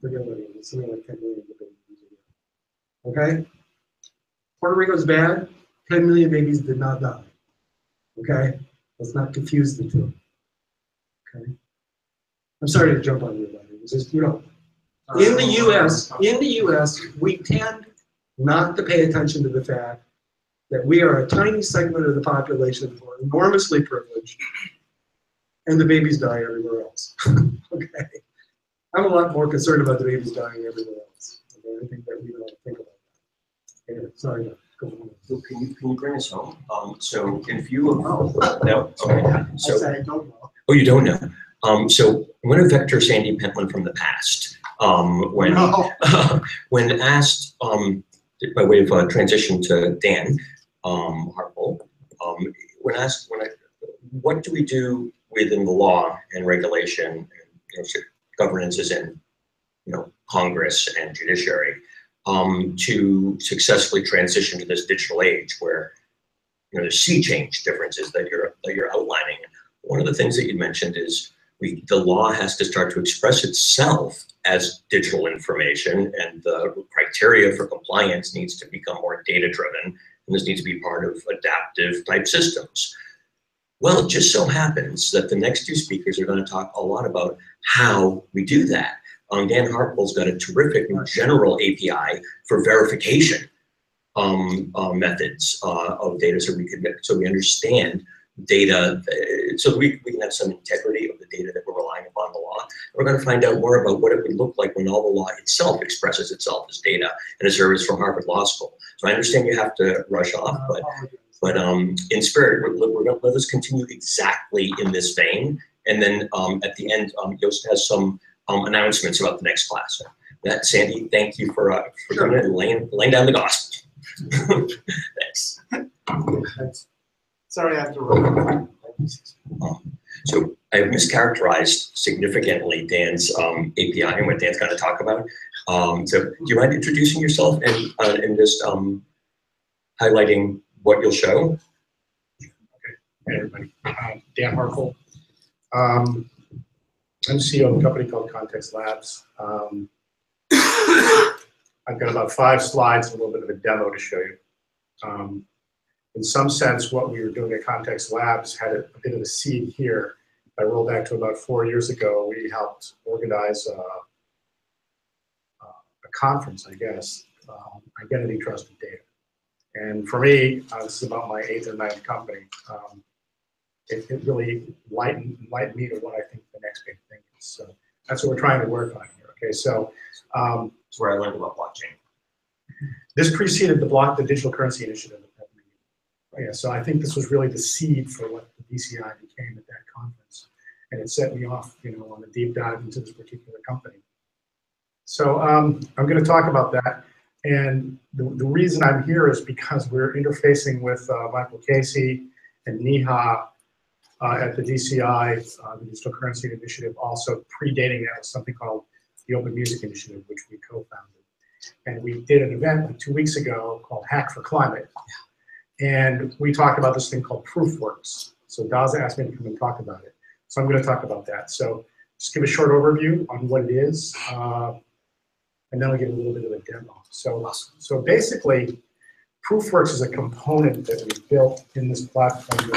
Forget about it. It's something like 10 million babies a year. Okay? Puerto Rico's bad. 10 million babies did not die. Okay? Let's not confuse the two. Okay? I'm sorry to jump on you about it. It's just, in the US, we tend not to pay attention to the fact that we are a tiny segment of the population who are enormously privileged, and the babies die everywhere else. Okay, I'm a lot more concerned about the babies dying everywhere else. Okay? I think that we don't think about that. Anyway, sorry. Go on. So can you bring us home? So in view of no, okay. So I don't know. oh, you don't know. So I'm going to vector Sandy Pentland from the past. When asked, by way of transition to Dan Harple, what do we do within the law and regulation and governance is in Congress and judiciary to successfully transition to this digital age where there's sea change differences that you're outlining. One of the things that you mentioned is the law has to start to express itself as digital information, and the criteria for compliance needs to become more data-driven, and this needs to be part of adaptive type systems. Well, it just so happens that the next two speakers are going to talk a lot about how we do that. Dan Harple's got a terrific general API for verification methods of data, so we understand data, so we can have some integrity of the data that we're relying upon the law. We're going to find out more about what it would look like when all the law itself expresses itself as data in a service from Harvard Law School. So I understand you have to rush off, but in spirit, let us continue exactly in this vein. And then at the end, Yost has some announcements about the next class. That, Sandy, thank you for coming in and laying down the gospel. Thanks. Thanks. Sorry, I have to run. So I have mischaracterized significantly Dan's API and what Dan's going to talk about. So do you mind introducing yourself and just highlighting what you'll show? Okay, hey everybody. Dan Harple. I'm CEO of a company called Context Labs. I've got about 5 slides and a little bit of a demo to show you. In some sense, what we were doing at Context Labs had a bit of a seed here. I rolled back to about 4 years ago. We helped organize a conference, I guess, Identity, Trust, and Data. And for me, this is about my 8th or 9th company. It really lightened me to what I think the next big thing is. So that's what we're trying to work on here. Okay, so that's where I learned about blockchain. This preceded the digital currency initiative. Yeah, so I think this was really the seed for what the DCI became at that conference, and it set me off, on a deep dive into this particular company. So I'm going to talk about that, and the reason I'm here is because we're interfacing with Michael Casey and Neha at the DCI, the Digital Currency Initiative, also predating that was something called the Open Music Initiative, which we co-founded. And we did an event like 2 weeks ago called Hack for Climate. And we talked about this thing called Proofworks. So Dazza asked me to come and talk about it. So I'm going to talk about that. So just give a short overview on what it is, and then I'll give a little bit of a demo. So basically, Proofworks is a component that we built in this platform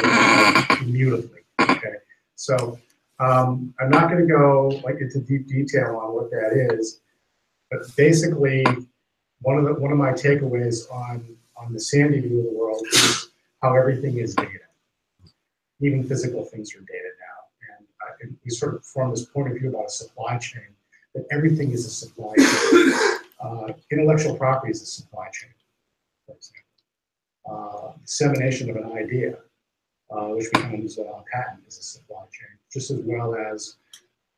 immutably. Okay. So I'm not going to go into deep detail on what that is, but basically, one of my takeaways on the Sandy view of the world is how everything is data. Even physical things are data now. And we sort of form this point of view about a supply chain, that everything is a supply chain. Intellectual property is a supply chain, for example. Dissemination of an idea, which becomes a patent, is a supply chain, just as well as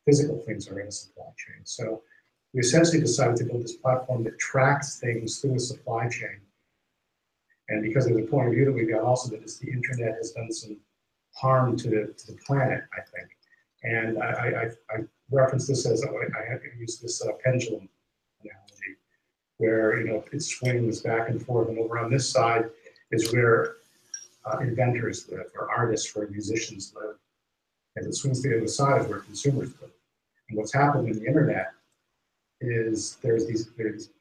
physical things are in a supply chain. So we essentially decided to build this platform that tracks things through a supply chain. And because of the point of view that we've got also that the internet has done some harm to the planet, I think. And I reference this as, I have to use this pendulum analogy, where it swings back and forth, and over on this side is where inventors live, or artists, or musicians live. As it swings to the other side is where consumers live. And what's happened in the internet is there's these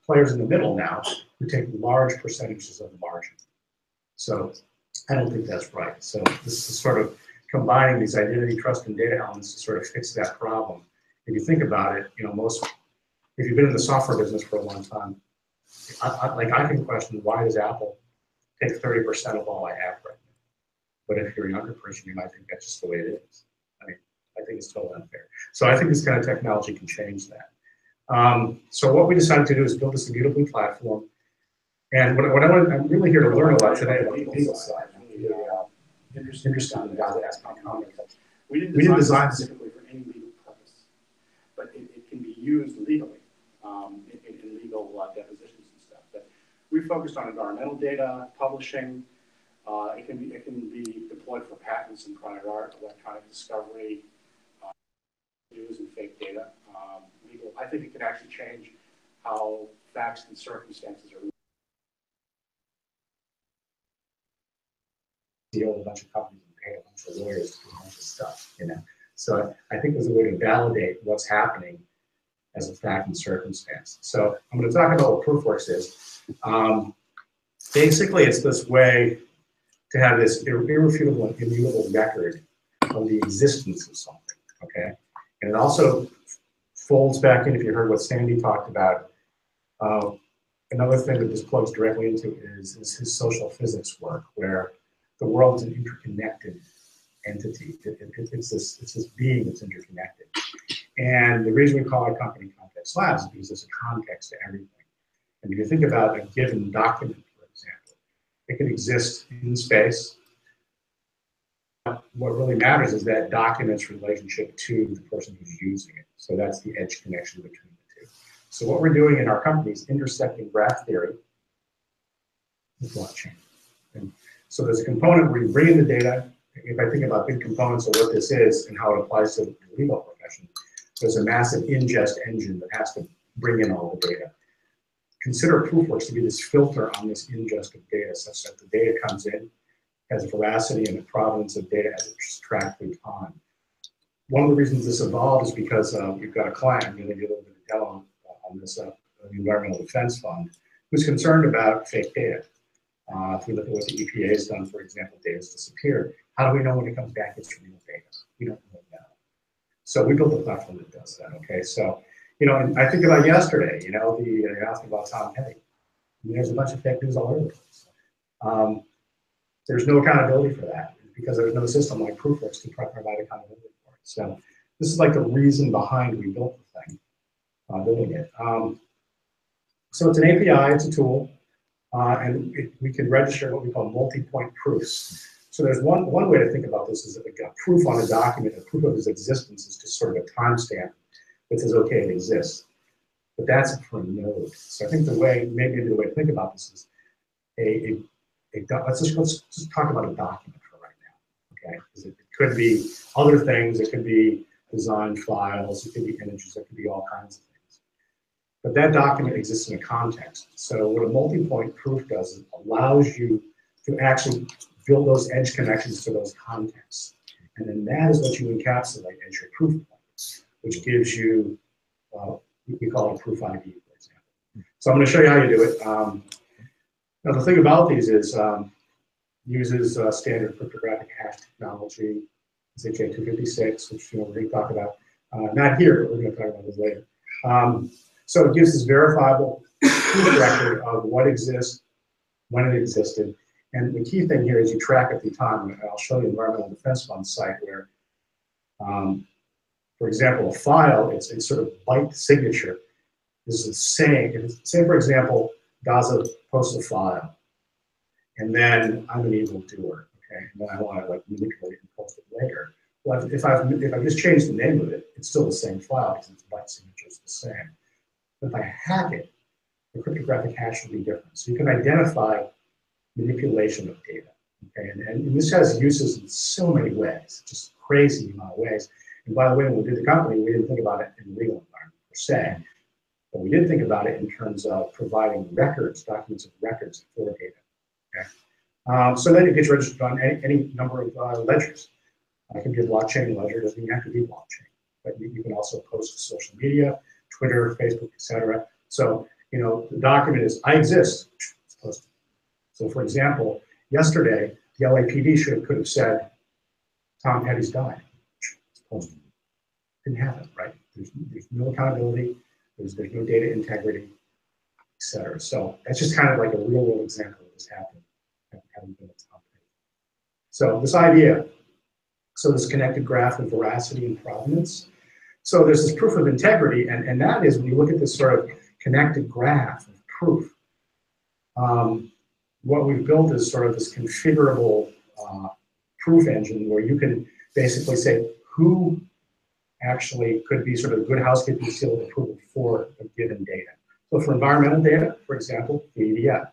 players in the middle now who take large percentages of the margin. So I don't think that's right. So this is sort of combining these identity, trust, and data elements to sort of fix that problem. If you think about it, if you've been in the software business for a long time, I can question, why does Apple take 30% of all I have right now? But if you're a younger person, you might think that's just the way it is. I think it's totally unfair. So I think this kind of technology can change that. So what we decided to do is build this immutable platform. And I'm really here to learn a lot today about the legal side. I'm interested in Dazza asked my comment. We didn't design specifically for any legal used legally in legal depositions and stuff. But we focused on environmental data, publishing. It can be deployed for patents and prior art, electronic discovery, using fake data. Legal. I think it can actually change how facts and circumstances are. Deal with a bunch of companies and pay a bunch of lawyers to do a bunch of stuff, you know. So I think there's a way to validate what's happening as a fact and circumstance. So I'm going to talk about what Proofworks is. Basically, it's this way to have this irrefutable and immutable record of the existence of something, okay? And it also folds back in, if you heard what Sandy talked about, another thing that this plugs directly into is his social physics work, where the world is an interconnected entity. It's this being that's interconnected. And the reason we call our company Context Labs is because there's a context to everything. And if you think about a given document, for example, it can exist in space. What really matters is that document's relationship to the person who's using it. So that's the edge connection between the two. So what we're doing in our company is intersecting graph theory with blockchain. And so there's a component where you bring in the data. If I think about big components of what this is and how it applies to the legal profession, there's a massive ingest engine that has to bring in all the data. Consider Proofworks to be this filter on this ingest of data, such that the data comes in, has veracity and the provenance of data as it's tracked through time. One of the reasons this evolved is because we've got a client, I'm going to do a little bit of demo on this Environmental Defense Fund, who's concerned about fake data. If we look at what the EPA has done, for example, data's disappeared. How do we know when it comes back it's real data? We don't really know. So we built a platform that does that, okay? So, you know, and I think about yesterday, you know, you asked me about Tom Petty. I mean, there's a bunch of fake news all over the place. There's no accountability for that because there's no system like Proofworks to provide accountability for it. So this is like the reason behind we built the thing, building it. So it's an API, it's a tool. And we can register what we call multi-point proofs. So there's one way to think about this is that a proof on a document, a proof of its existence is just sort of a timestamp that says, okay, it exists. But that's for a node. So I think maybe the way to think about this is let's just talk about a document for right now, okay? Because it could be other things, it could be design files, it could be images, it could be all kinds of things. But that document exists in a context. So what a multi-point proof does is allows you to actually build those edge connections to those contexts. And then that is what you encapsulate as your proof point, which gives you, we call it a proof ID, for example. So I'm going to show you how you do it. Now the thing about these is uses standard cryptographic hash technology, SHA-256, which we're going to talk about. Not here, but we're going to talk about this later. So it gives this verifiable proof record of what exists, when it existed. And the key thing here is you track it through time. And I'll show you the Environmental Defense Fund site where, for example, a file, it's sort of byte signature. This is saying, say for example, Dazza posts a file, and then I'm an evildoer, okay? And then I want to like manipulate and post it later. Well, if I just change the name of it, it's still the same file because its byte signature is the same. But if I hack it, the cryptographic hash will be different. So you can identify manipulation of data, okay? And this has uses in so many ways, just crazy amount of ways. And by the way, when we did the company, we didn't think about it in the legal environment per se. But we did think about it in terms of providing records, documents of records for data. Okay? So then it gets registered on any number of ledgers. It can be a blockchain ledger, it doesn't even have to be blockchain. But you can also post to social media, Twitter, Facebook, etc. So, you know, the document is, I exist, it's posted. So for example, yesterday, the LAPD could have said, Tom Petty's died. It's posted. Didn't happen, right? There's no accountability. There's no data integrity, et cetera. So that's just kind of like a real world example of this happening. So this idea, so this connected graph of veracity and provenance. So there's this proof of integrity, and that is when you look at this sort of connected graph of proof, what we've built is sort of this configurable proof engine where you can basically say who actually could be sort of good housekeeping seal of approval for a given data. So for environmental data, for example, the EDF,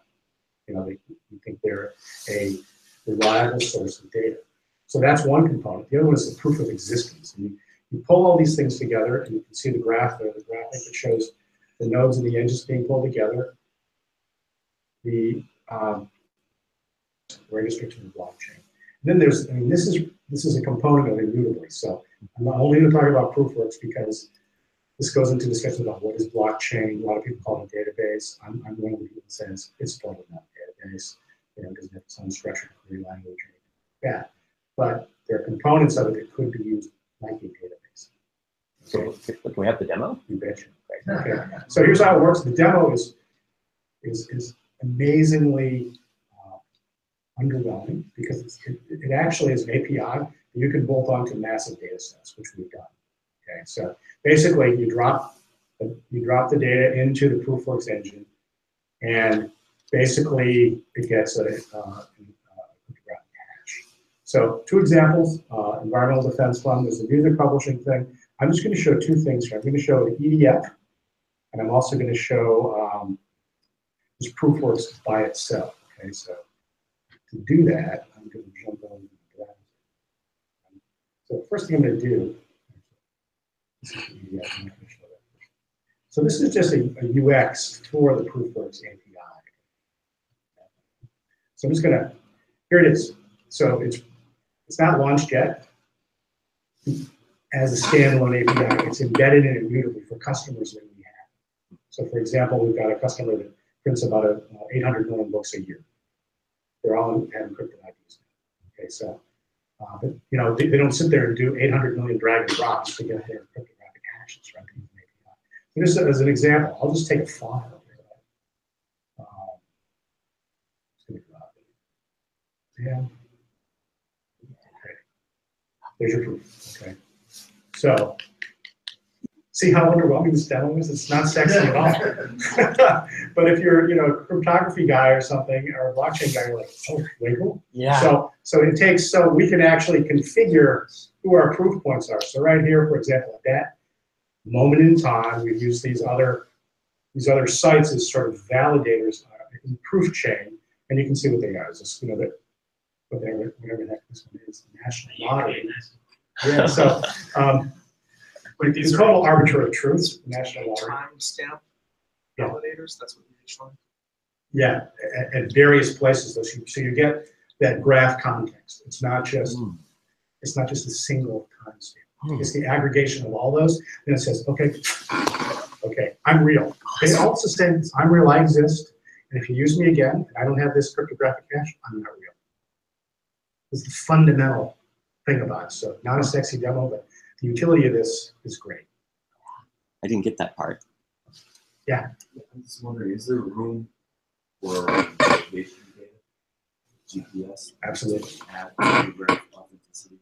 we think they're a reliable source of data. So that's one component. The other one is the proof of existence. And you pull all these things together, and you can see the graph there, the graphic that shows the nodes and the edges being pulled together. The registration of the blockchain. And then there's, this is a component of immutably. So I'm not only going to talk about proofworks because this goes into discussion about what is blockchain. A lot of people call it a database. I'm one of the people that says it's totally not a database. It doesn't have its own structure, query language, or anything like that. But there are components of it that could be used like a database. So can we have the demo? You betcha. Okay. So here's how it works. The demo is amazingly underwhelming because it actually is an API that you can bolt onto massive data sets, which we've done. Okay, so basically you drop the data into the Proofworks engine, and basically it gets a cryptographic hash. So 2 examples: Environmental Defense Fund. There's a music publishing thing. I'm just going to show 2 things here. I'm going to show the EDF, and I'm also going to show this Proofworks by itself. Okay, so to do that, I'm going to jump on the browser. So the first thing I'm going to do, so this is just a UX for the Proofworks API. So I'm just going to, here it is. So it's not launched yet as a standalone API. It's embedded in immutably for customers that we have. So for example, we've got a customer that prints about 800 million books a year. They're all have encrypted IDs. Okay, so but they don't sit there and do 800 million drag and drops to get their cryptographic hashes, right? So just as an example, I'll just take a file. Yeah. Okay. There's your proof. Okay. So see how underwhelming this demo is? It's not sexy at all. But if you're, a cryptography guy or something, or a blockchain guy, you're like, oh, wiggle. Yeah. So it takes, so we can actually configure who our proof points are. So right here, for example, at that moment in time, we've used these other sites as sort of validators in the proof chain, and you can see what they are. It's just, whatever the heck this one is, national lottery. Yeah. So. Wait, the total arbiter of truths, national lottery. Timestamp validators, that's what you're showing? Yeah, at various places. So you get that graph context. It's not just a single timestamp. It's the aggregation of all those. Then it says, okay, I'm real. It also says, I'm real, I exist. And if you use me again, and I don't have this cryptographic hash, I'm not real. It's the fundamental thing about it. So not a sexy demo, but the utility of this is great. I didn't get that part. Yeah. I'm just wondering, is there room for allocation data, GPS? Absolutely. Add geographic authenticity?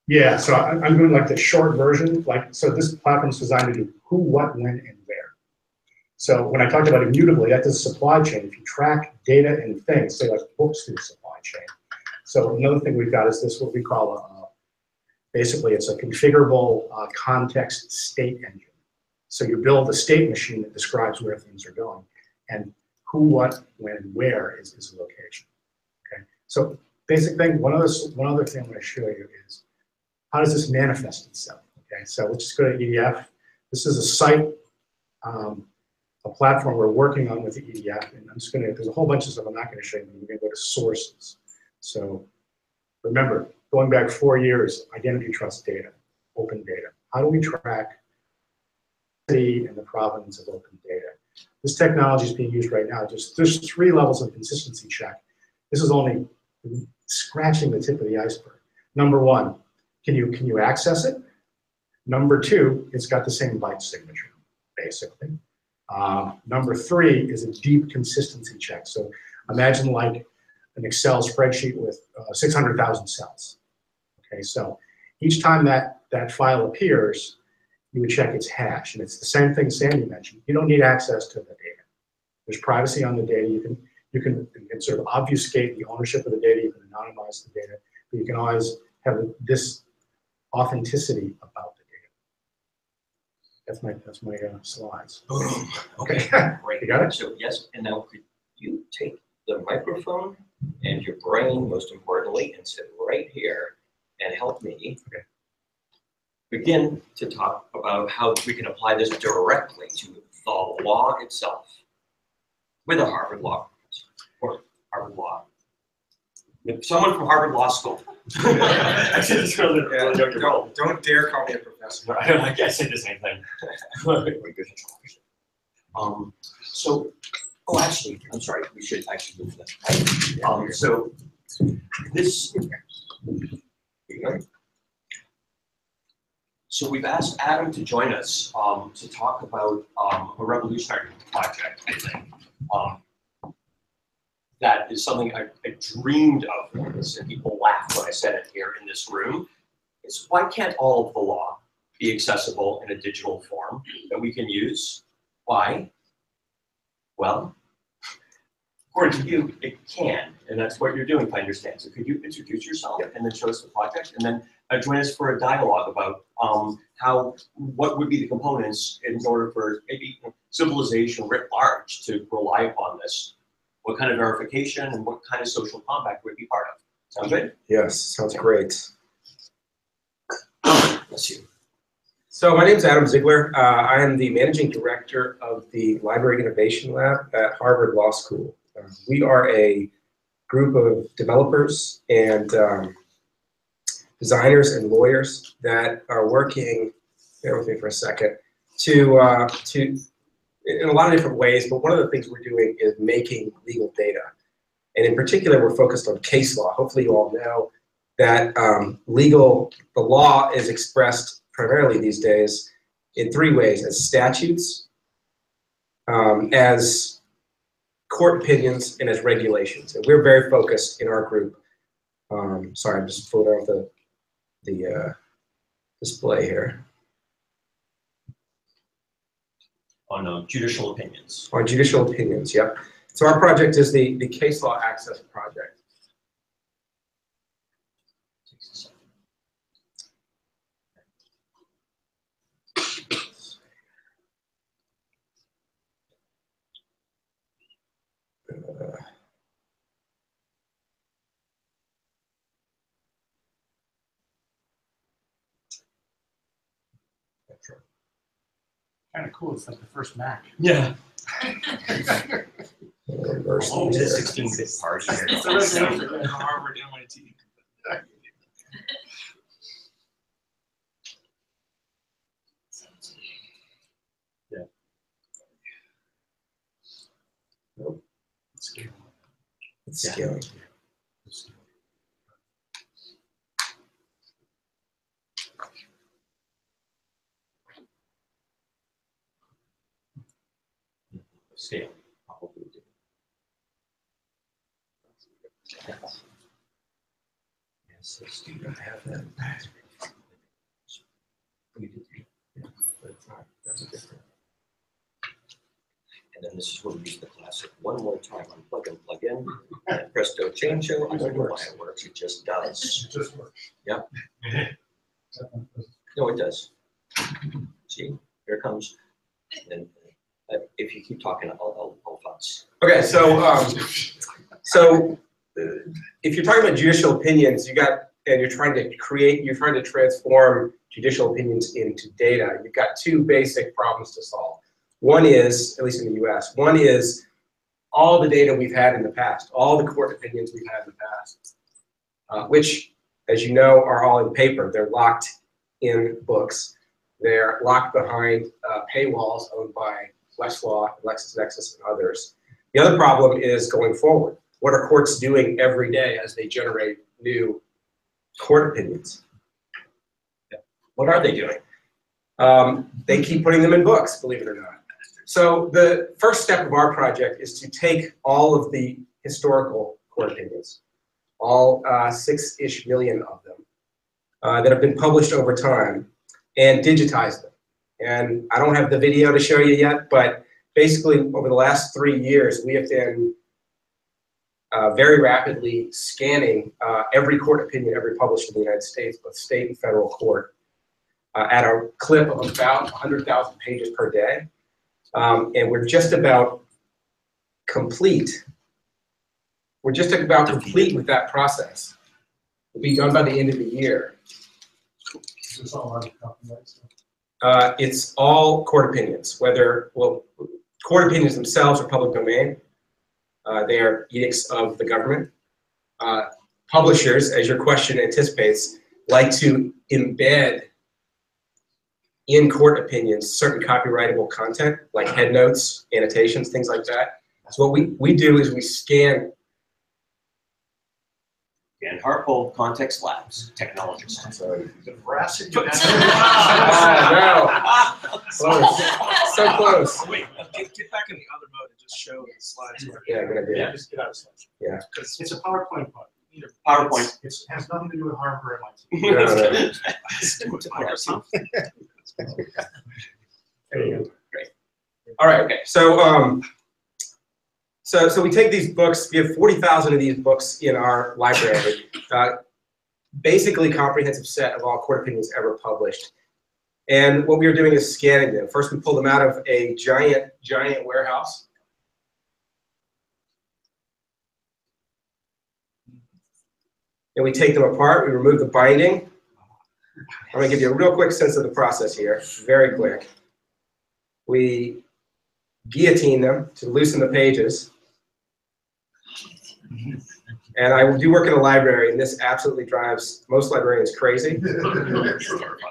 Yeah, so I'm doing like the short version. So this platform is designed to do who, what, when, and where. So when I talked about immutably, that does supply chain. If you track data and things, say like books through supply chain. So another thing we've got is this, what we call basically, it's a configurable context state engine. So you build a state machine that describes where things are going, and who, what, when, and where is the location. Okay. So basic thing. One other thing I'm going to show you is how does this manifest itself. Okay. So let's just go to EDF. This is a site, a platform we're working on with the EDF, and I'm just going to. There's a whole bunch of stuff I'm not going to show you. We're going to go to sources. So remember, going back 4 years, identity trust data, open data. How do we track the city and the provenance of open data? This technology is being used right now. There's 3 levels of consistency check. This is only scratching the tip of the iceberg. Number 1, can you access it? Number 2, it's got the same byte signature, basically. Number 3 is a deep consistency check. So imagine like an Excel spreadsheet with 600,000 cells. Okay, so each time that file appears, you would check its hash, and it's the same thing Sandy mentioned. You don't need access to the data. There's privacy on the data. You can sort of obfuscate the ownership of the data. You can anonymize the data, but you can always have this authenticity about the That's my slides. Boom. Okay, great. You got it? So yes, and now could you take the microphone and your brain, most importantly, and sit right here and help me begin to talk about how we can apply this directly to the law itself with a Harvard Law or Harvard Law. Someone from Harvard Law School. Actually, just really Don't dare call me a professor. I guess I say the same thing. So, oh, actually, I'm sorry. We should actually move that. So this. So we've asked Adam to join us to talk about a revolutionary project, I think. That is something I dreamed of once, and people laughed when I said it here in this room. Is why can't all of the law be accessible in a digital form that we can use? Why? Well, according to you, it can, and that's what you're doing, if I understand. So could you introduce yourself and then show us the project, and then join us for a dialogue about what would be the components in order for maybe civilization writ large to rely upon this? What kind of verification and what kind of social compact would be part of? Sound good? Yes, sounds great. Let's see. So my name is Adam Ziegler. I am the managing director of the Library Innovation Lab at Harvard Law School. We are a group of developers and designers and lawyers that are working, bear with me for a second, to in a lot of different ways, but one of the things we're doing is making legal data. And in particular, we're focused on case law. Hopefully you all know that the law is expressed primarily these days in three ways: as statutes, as court opinions, and as regulations. And we're very focused in our group. Sorry, I'm just pulling out the display here. On judicial opinions. On judicial opinions, yep. So our project is the Case Law Access Project. Kind of cool. It's like the first Mac. Yeah. Reverse Oh, these it's a here. 16-bit party here. It's a resolution at Harvard MIT. Yeah. Nope. It's scary. It's Yeah. scaling. Scale. Probably do. Yes, let's do not have that. We did, yeah, but it's not, that's a different. And then this is where we use the classic one more time, unplug and plug in, and presto change show. I don't know why it works, it just does. It just works. Yep. No, it does. See, here it comes. And if you keep talking, I'll fuss. Okay, so if you're talking about judicial opinions, you're trying to transform judicial opinions into data. You've got two basic problems to solve. One is, at least in the US, one is all the data we've had in the past, all the court opinions we've had in the past, which, as you know, are all in paper. They're locked in books. They're locked behind paywalls owned by Westlaw, LexisNexis, and others. The other problem is going forward. What are courts doing every day as they generate new court opinions? What are they doing? They keep putting them in books, believe it or not. So the first step of our project is to take all of the historical court opinions, all 6-ish million of them that have been published over time, and digitize them. And I don't have the video to show you yet, but basically over the last 3 years, we have been very rapidly scanning every court opinion ever published in the United States, both state and federal court, at a clip of about 100,000 pages per day. And we're just about complete. We're just about complete with that process. We'll be done by the end of the year. It's all on copyright stuff. It's all court opinions, court opinions themselves are public domain. They are edicts of the government. Publishers, as your question anticipates, like to embed in court opinions certain copyrightable content, like headnotes, annotations, things like that. So what we do is we scan. And Harple Context Labs technologist. So, The brass in oh, no. Close. So close. Wait, get back in the other mode and just show the slides. Yeah, good idea. Yeah, just get out of slides. Yeah. Because it's a PowerPoint part. PowerPoint. It has nothing to do with Harvard or MIT. No, no. There you go. Great. All right. Okay. So so we take these books. We have 40,000 of these books in our library. Basically, comprehensive set of all court opinions ever published. And what we are doing is scanning them. First, we pull them out of a giant warehouse. And we take them apart. We remove the binding. I'm going to give you a real quick sense of the process here. Very quick. We guillotine them to loosen the pages. And I do work in a library, and this absolutely drives most librarians crazy.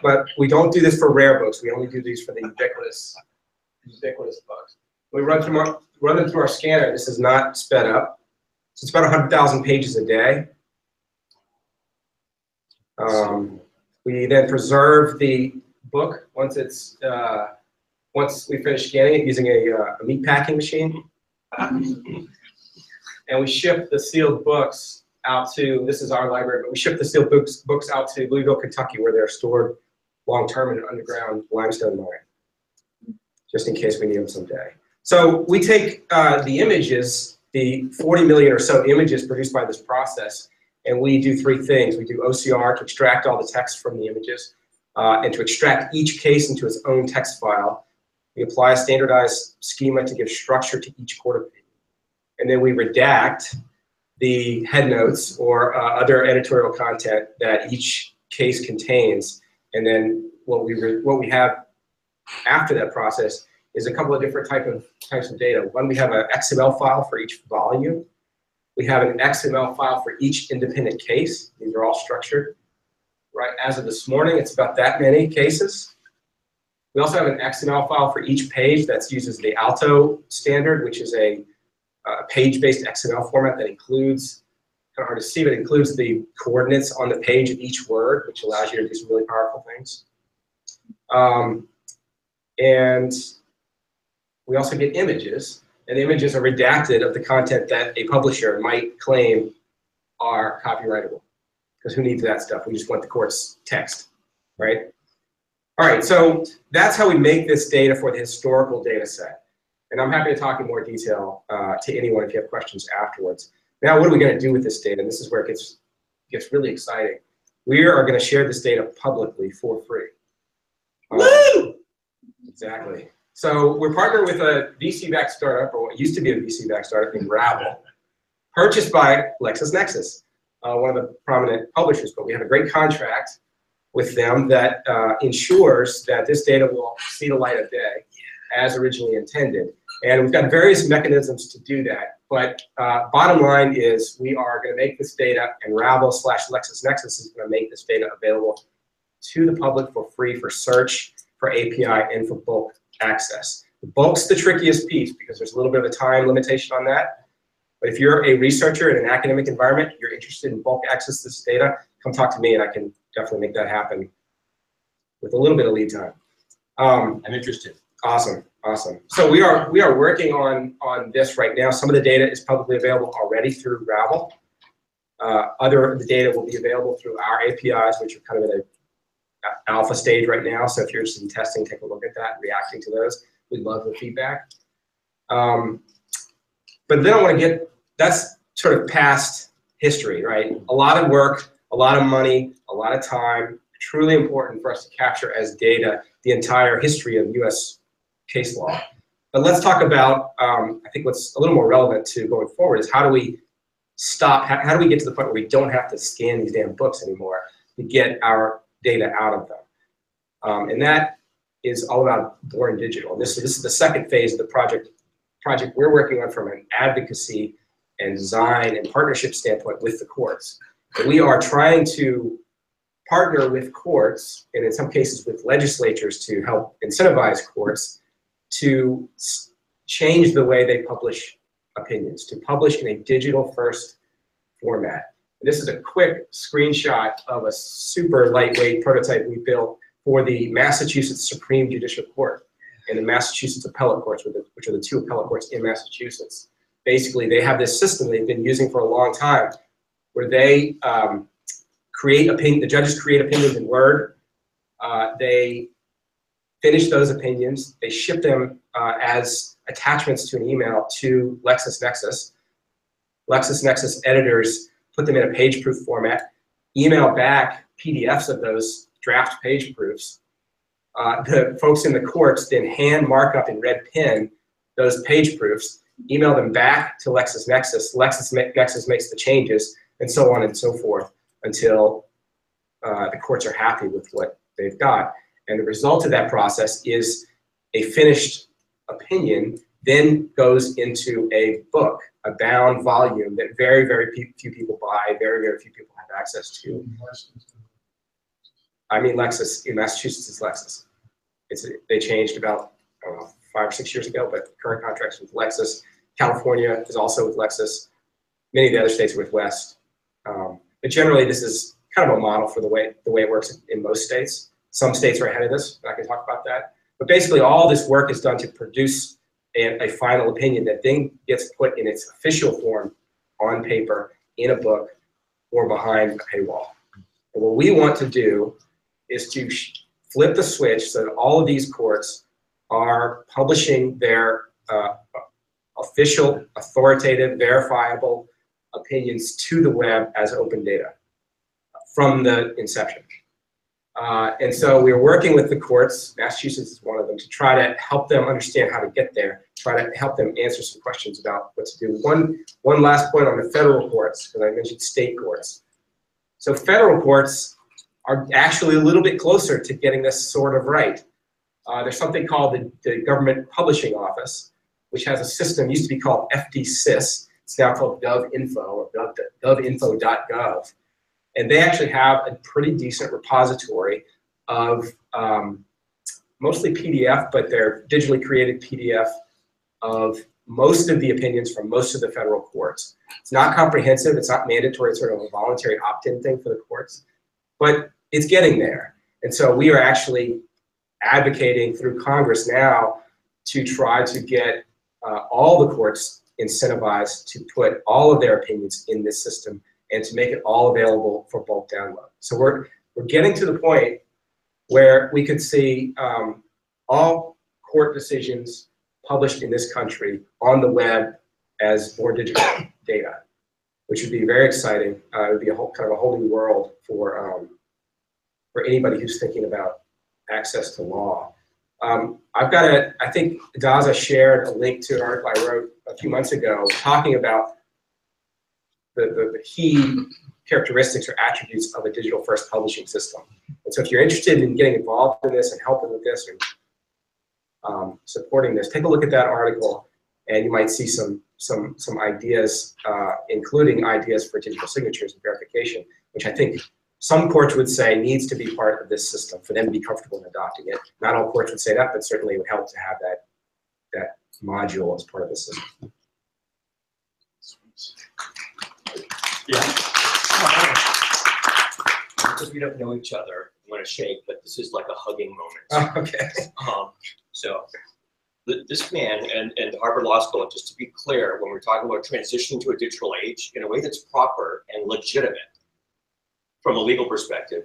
But we don't do this for rare books. We only do these for the ubiquitous books. We run them through our scanner. This is not sped up. So it's about 100,000 pages a day. We then preserve the book once we finish scanning it using a meat packing machine. And we ship the sealed books out to, this is our library, but we ship the sealed books out to Louisville, Kentucky, where they're stored long-term in an underground limestone mine, just in case we need them someday. So we take the images, the 40 million or so images produced by this process, and we do three things. We do OCR to extract all the text from the images, and to extract each case into its own text file. We apply a standardized schema to give structure to each court opinion. And then we redact the headnotes or other editorial content that each case contains. And then what we have after that process is a couple of different types of data. One, we have an XML file for each volume. We have an XML file for each independent case. These are all structured. Right, as of this morning, it's about that many cases. We also have an XML file for each page that uses the Alto standard, which is a page-based XML format that includes, kind of hard to see, but it includes the coordinates on the page of each word, which allows you to do some really powerful things. And we also get images, and the images are redacted of the content that a publisher might claim are copyrightable. Because who needs that stuff? We just want the court's text, right? All right, so that's how we make this data for the historical data set. And I'm happy to talk in more detail to anyone if you have questions afterwards. Now, what are we going to do with this data? And this is where it gets really exciting. We are going to share this data publicly for free. Woo! Exactly. So we're partnered with a VC-backed startup, or what used to be a VC-backed startup named Rabble, purchased by LexisNexis, one of the prominent publishers. But we have a great contract with them that ensures that this data will see the light of day as originally intended. And we've got various mechanisms to do that. But bottom line is we are going to make this data, and Rabble/LexisNexis is going to make this data available to the public for free for search, for API, and for bulk access. The bulk's the trickiest piece because there's a little bit of a time limitation on that. But if you're a researcher in an academic environment, you're interested in bulk access to this data, come talk to me and I can definitely make that happen with a little bit of lead time. I'm interested. Awesome, awesome. So we are working on this right now. Some of the data is publicly available already through Rabble. Other of the data will be available through our APIs, which are kind of in an alpha stage right now. So if you're interested in testing, take a look at that, reacting to those. We'd love the feedback. But then I want to get, that's sort of past history, right? A lot of work, a lot of money, a lot of time, truly important for us to capture as data the entire history of US case law. But let's talk about, I think what's a little more relevant to going forward is how do we stop, how do we get to the point where we don't have to scan these damn books anymore to get our data out of them. And that is all about Born Digital. This is the second phase of the project we're working on from an advocacy and design and partnership standpoint with the courts. And we are trying to partner with courts, and in some cases with legislatures, to help incentivize courts to change the way they publish opinions, to publish in a digital-first format. And this is a quick screenshot of a super lightweight prototype we built for the Massachusetts Supreme Judicial Court and the Massachusetts Appellate Courts, which are the two appellate courts in Massachusetts. Basically, they have this system they've been using for a long time where they the judges create opinions in Word. They finish those opinions. They ship them as attachments to an email to LexisNexis. LexisNexis editors put them in a page-proof format, email back PDFs of those draft page proofs. The folks in the courts then hand mark up in red pen those page proofs, email them back to LexisNexis. LexisNexis makes the changes, and so on and so forth until the courts are happy with what they've got. And the result of that process is a finished opinion then goes into a book, a bound volume that very, very few people buy, very, very few people have access to. I mean, Lexis, in Massachusetts, is Lexis. They changed about, I don't know, 5 or 6 years ago, but current contracts with Lexis. California is also with Lexis. Many of the other states are with West. But generally, this is kind of a model for the way it works in most states. Some states are ahead of this. I can talk about that. But basically, all this work is done to produce a final opinion that then gets put in its official form on paper, in a book, or behind a paywall. And what we want to do is to flip the switch so that all of these courts are publishing their official, authoritative, verifiable opinions to the web as open data from the inception. And so we are working with the courts, Massachusetts is one of them, to try to help them understand how to get there, try to help them answer some questions about what to do. One last point on the federal courts, because I mentioned state courts. So federal courts are actually a little bit closer to getting this sort of right. There's something called the Government Publishing Office, which has a system, used to be called FDSys. It's now called GovInfo or govinfo.gov. And they actually have a pretty decent repository of mostly PDF, but they're digitally created PDF of most of the opinions from most of the federal courts. It's not comprehensive, it's not mandatory, it's sort of a voluntary opt-in thing for the courts, but it's getting there. And so we are actually advocating through Congress now to try to get all the courts incentivized to put all of their opinions in this system and to make it all available for bulk download. So we're getting to the point where we could see all court decisions published in this country on the web as Born Digital data, which would be very exciting. It would be a whole kind of a whole new world for anybody who's thinking about access to law. I think Dazza shared a link to an article I wrote a few months ago talking about the key characteristics or attributes of a digital first publishing system. And so if you're interested in getting involved in this and helping with this or supporting this, take a look at that article and you might see some ideas, including ideas for digital signatures and verification, which I think some courts would say needs to be part of this system for them to be comfortable in adopting it. Not all courts would say that, but certainly it would help to have that module as part of the system. Yeah. Because we don't know each other, I'm going to shake, but this is like a hugging moment. Oh, okay. So this man and Harvard Law School, just to be clear, when we're talking about transitioning to a digital age in a way that's proper and legitimate from a legal perspective,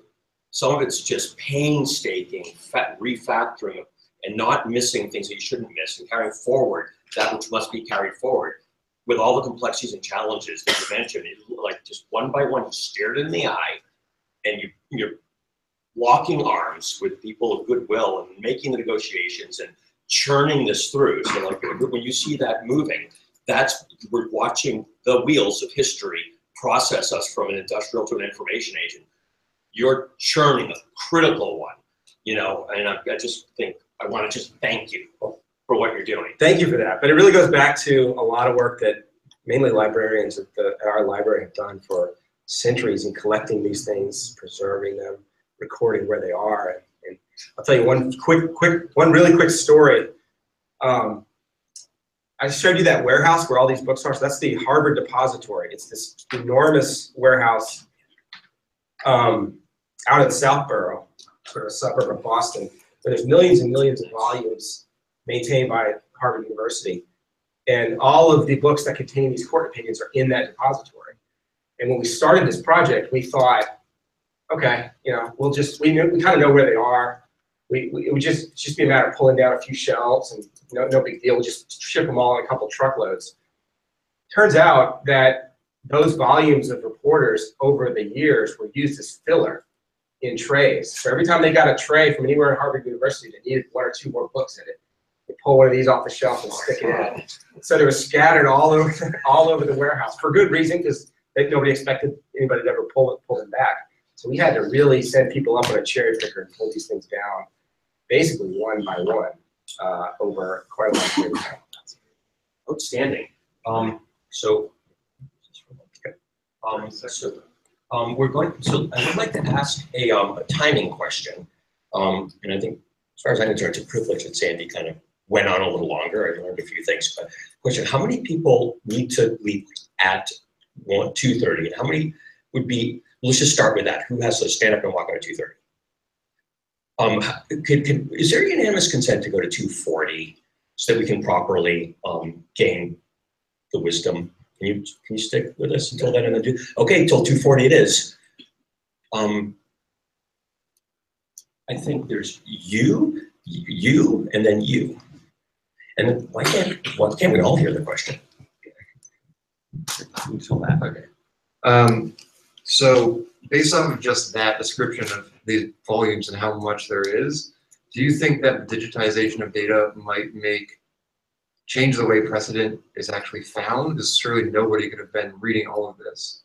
some of it's just painstaking refactoring and not missing things that you shouldn't miss and carrying forward that which must be carried forward. With all the complexities and challenges that you mentioned, like just one by one, you stared in the eye and you're locking arms with people of goodwill and making the negotiations and churning this through. So like when you see that moving, we're watching the wheels of history process us from an industrial to an information agent. You're churning a critical one, you know, and I just think I want to just thank you for what you're doing. Thank you for that. But it really goes back to a lot of work that mainly librarians at our library have done for centuries in collecting these things, preserving them, recording where they are. And I'll tell you one really quick story. I showed you that warehouse where all these books are. So that's the Harvard Depository. It's this enormous warehouse out in Southborough, sort of a suburb of Boston, where there's millions and millions of volumes maintained by Harvard University. And all of the books that contain these court opinions are in that depository. And when we started this project, we thought, okay, you know, we kind of know where they are. It would just be a matter of pulling down a few shelves and no big deal. We just ship them all in a couple truckloads. Turns out that those volumes of reporters over the years were used as filler in trays. So every time they got a tray from anywhere at Harvard University that needed 1 or 2 more books in it, they pull one of these off the shelf and stick it in. So they were scattered all over the warehouse for good reason, because nobody expected anybody to ever pull them back. So we had to really send people up on a cherry picker and pull these things down, basically one by one, over quite a long period of time. Outstanding. So I would like to ask a timing question, and I think as far as I know, it's a privilege that Sandy kind of went on a little longer. I learned a few things, but question: how many people need to leave at 2:30, and how many would be? Let's just start with that. Who has to stand up and walk out at 2:30? Is there unanimous consent to go to 2:40 so that we can properly gain the wisdom? Can you stick with us until then and then do? Okay, till 2:40 it is. I think there's you, and then you. And then why can't we all hear the question? Until that, okay. So based off of just that description of these volumes and how much there is, do you think that digitization of data might change the way precedent is actually found? Because surely nobody could have been reading all of this.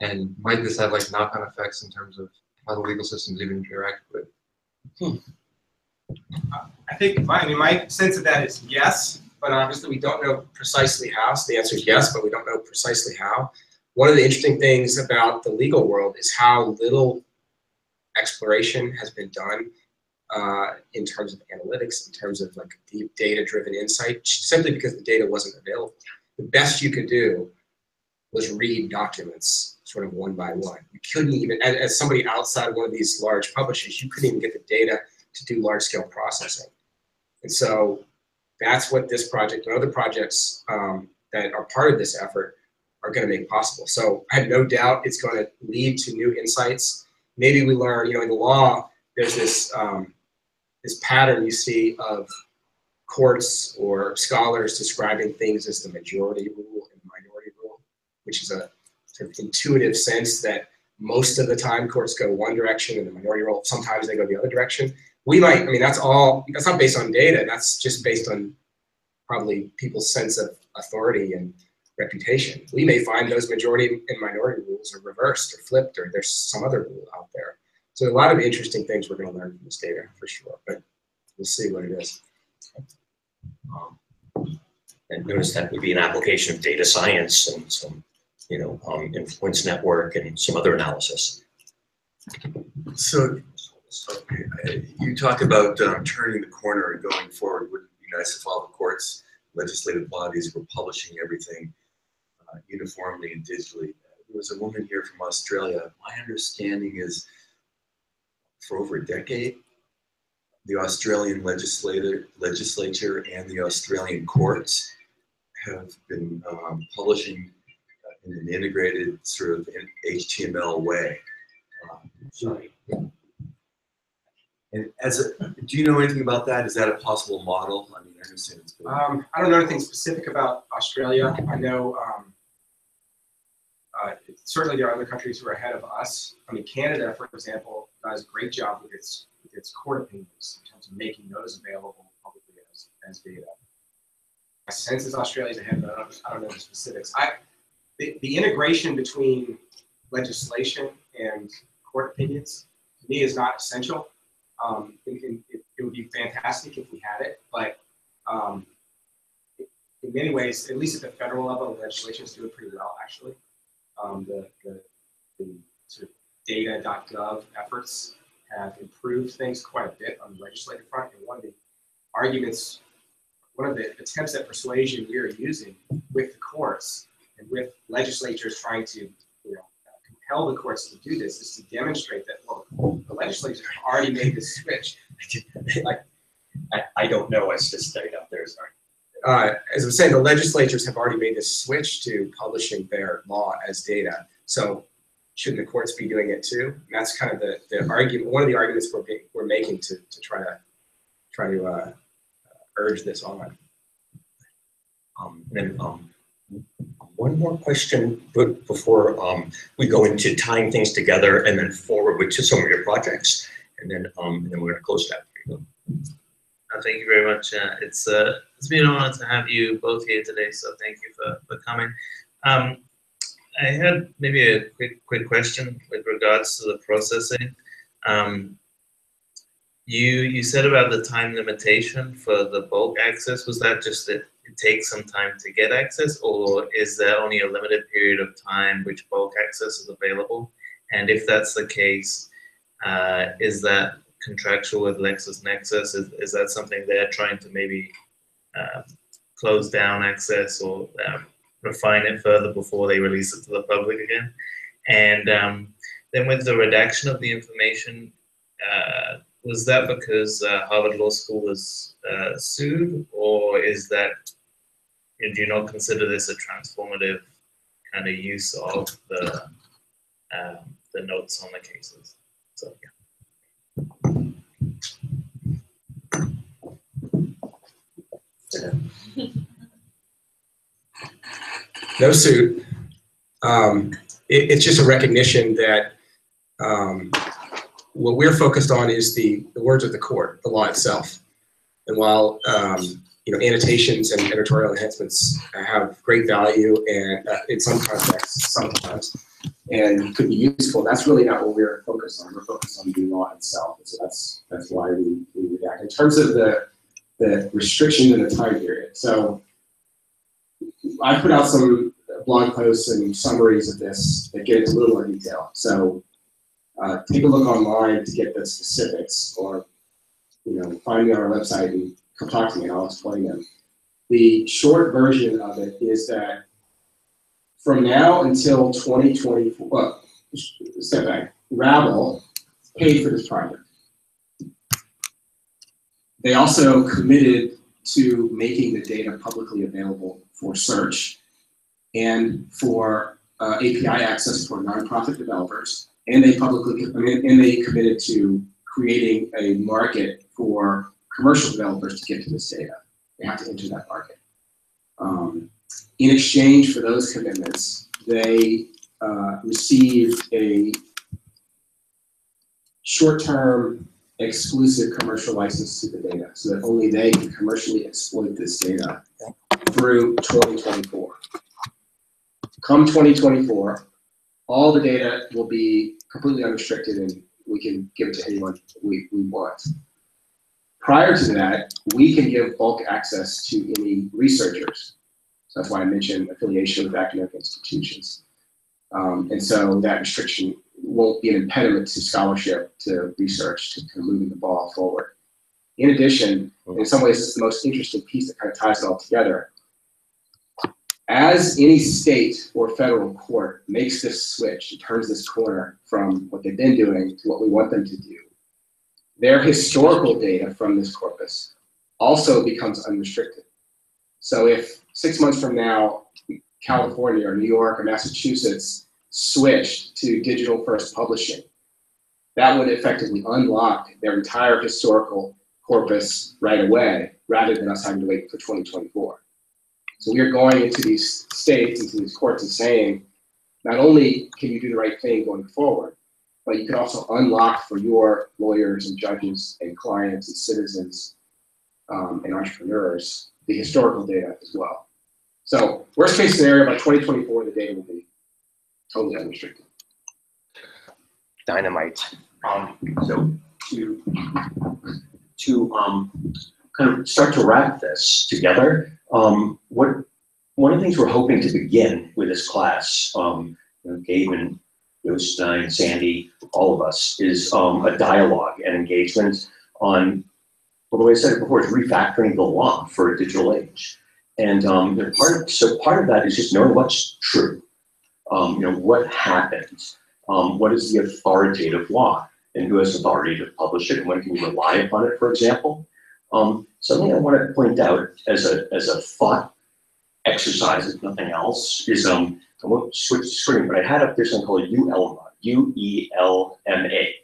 And might this have like knock-on effects in terms of how the legal systems even interact with? I think my sense of that is yes, but obviously we don't know precisely how. So the answer is yes, but we don't know precisely how. One of the interesting things about the legal world is how little exploration has been done in terms of analytics, in terms of like deep data-driven insight, simply because the data wasn't available. The best you could do was read documents sort of one by one. You couldn't even, as somebody outside one of these large publishers, you couldn't even get the data to do large-scale processing. And so that's what this project and other projects that are part of this effort are going to make possible. So I have no doubt it's going to lead to new insights. Maybe we learn, in the law, there's this this pattern you see of courts or scholars describing things as the majority rule and minority rule, which is a sort of intuitive sense that most of the time courts go one direction and the minority rule, sometimes they go the other direction. We might, that's not based on data, that's just based on probably people's sense of authority and reputation. We may find those majority and minority rules are reversed or flipped, or there's some other rule out there. So a lot of interesting things we're going to learn from this data for sure, but we'll see what it is. And notice that would be an application of data science and some, influence network and some other analysis. So you talk about turning the corner and going forward. Wouldn't it be nice if all the courts, legislative bodies were publishing everything uniformly and digitally? There was a woman here from Australia. My understanding is for over a decade, the Australian legislature and the Australian courts have been publishing in an integrated sort of HTML way. And do you know anything about that? Is that a possible model? I understand it's good. I don't know anything specific about Australia. I know certainly there are other countries who are ahead of us. Canada, for example, does a great job with its court opinions in terms of making those available publicly as data. My sense is Australia's ahead, but I don't know the specifics. The integration between legislation and court opinions, to me, is not essential. It would be fantastic if we had it, but in many ways, at least at the federal level, the legislation is doing pretty well, actually. The sort of data.gov efforts have improved things quite a bit on the legislative front. And one of the attempts at persuasion we are using with the courts and with legislatures trying to compel the courts to do this is to demonstrate that, well, the legislatures have already made this switch. I don't know. It's just stayed up there. Sorry. As I'm saying, the legislatures have already made this switch to publishing their law as data. So shouldn't the courts be doing it too? And that's kind of the argument. One of the arguments we're making to try to urge this on. One more question before we go into tying things together and then forward with some of your projects, and then we're going to close that. Thank you very much. It's been an honor to have you both here today, so thank you for coming. I had maybe a quick question with regards to the processing. You said about the time limitation for the bulk access. Was that just that it takes some time to get access, or is there only a limited period of time which bulk access is available? And if that's the case, is that contractual with LexisNexis? Is that something they're trying to maybe close down access or refine it further before they release it to the public again? And then with the redaction of the information, was that because Harvard Law School was sued, or is that, do you not consider this a transformative kind of use of the notes on the cases? So yeah. No suit. It's just a recognition that what we're focused on is the words of the court, the law itself. And while annotations and editorial enhancements have great value and in some contexts, sometimes, and could be useful, that's really not what we're focused on. We're focused on the law itself. And so that's why we redact. In terms of the restriction in the time period. So I put out some blog posts and summaries of this that get into a little more detail. So take a look online to get the specifics, or find me on our website and come talk to me and I'll explain them. The short version of it is that from now until 2024, step back, Rabble paid for this project. They also committed to making the data publicly available for search and for API access for nonprofit developers, and they committed to creating a market for commercial developers to get to this data. They have to enter that market. In exchange for those commitments, they received a short-term exclusive commercial license to the data, so that only they can commercially exploit this data through 2024. Come 2024, all the data will be completely unrestricted and we can give it to anyone we want. Prior to that, we can give bulk access to any researchers. So that's why I mentioned affiliation with academic institutions. And so that restriction won't be an impediment to scholarship, to research, to moving the ball forward. In addition, in some ways, it's the most interesting piece that kind of ties it all together. As any state or federal court makes this switch, it turns this corner from what they've been doing to what we want them to do, their historical data from this corpus also becomes unrestricted. So if 6 months from now, California or New York or Massachusetts switched to digital first publishing, that would effectively unlock their entire historical corpus right away, rather than us having to wait for 2024. So we are going into these states, into these courts and saying, not only can you do the right thing going forward, but you could also unlock for your lawyers and judges and clients and citizens and entrepreneurs the historical data as well. So worst case scenario, by 2024, the data will be totally unrestricted. Dynamite. So to kind of start to wrap this together, one of the things we're hoping to begin with this class, Gabe and Yost and I and Sandy, all of us, is a dialogue and engagement on, well, the way I said it before, is refactoring the law for a digital age. And part of that is just knowing what's true. What happens, what is the authoritative law, and who has authority to publish it, and when can you rely upon it, for example. Something I want to point out as a thought exercise, if nothing else, is I won't switch the screen, but I had up there something called UELMA, U-E-L-M-A,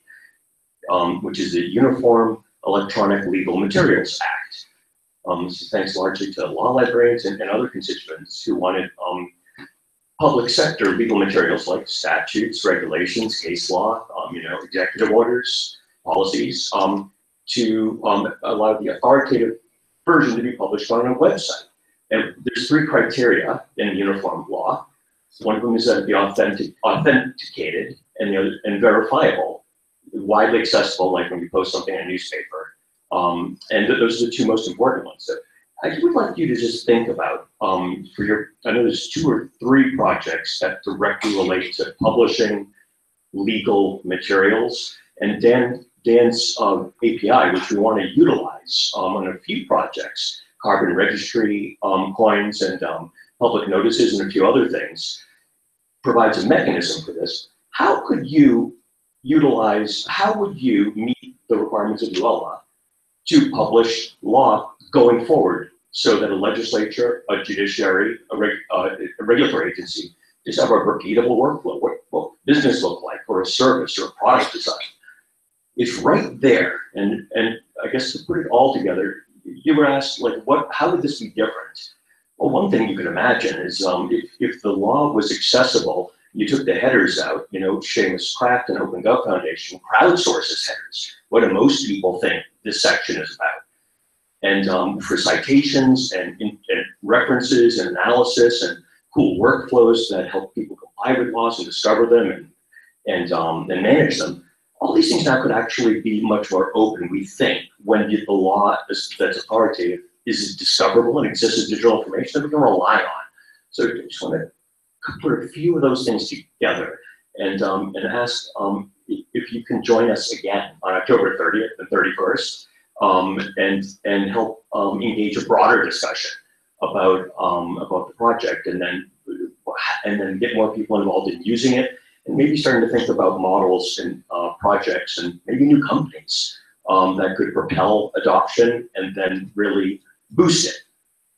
which is the Uniform Electronic Legal Materials Act. This is thanks largely to law librarians and other constituents who wanted public sector legal materials like statutes, regulations, case law, executive orders, policies, to allow the authoritative version to be published on a website. And there's 3 criteria in the uniform law. One of them is that it be authenticated and verifiable, widely accessible, like when you post something in a newspaper. And those are the 2 most important ones. So I would like you to just think about, I know there's 2 or 3 projects that directly relate to publishing legal materials, and Dan's API, which we want to utilize on a few projects, carbon registry coins and public notices and a few other things, provides a mechanism for this. How would you meet the requirements of UELMA to publish law going forward, so that a legislature, a judiciary, a regulatory agency just have a repeatable workflow? What business look like, or a service, or a product design? It's right there. And I guess to put it all together, you were asked, like, how would this be different? Well, one thing you can imagine is if the law was accessible, you took the headers out, Seamus Craft and Open Gov Foundation crowdsources headers. What do most people think this section is about? And for citations and references and analysis and cool workflows that help people comply with laws and discover them and manage them, all these things now could actually be much more open, we think, when the law that's authoritative is discoverable and exists as digital information that we can rely on. So I just want to put a few of those things together and ask if you can join us again on October 30th and 31st and help engage a broader discussion about the project, and then get more people involved in using it, and maybe starting to think about models and projects and maybe new companies that could propel adoption and then really boost it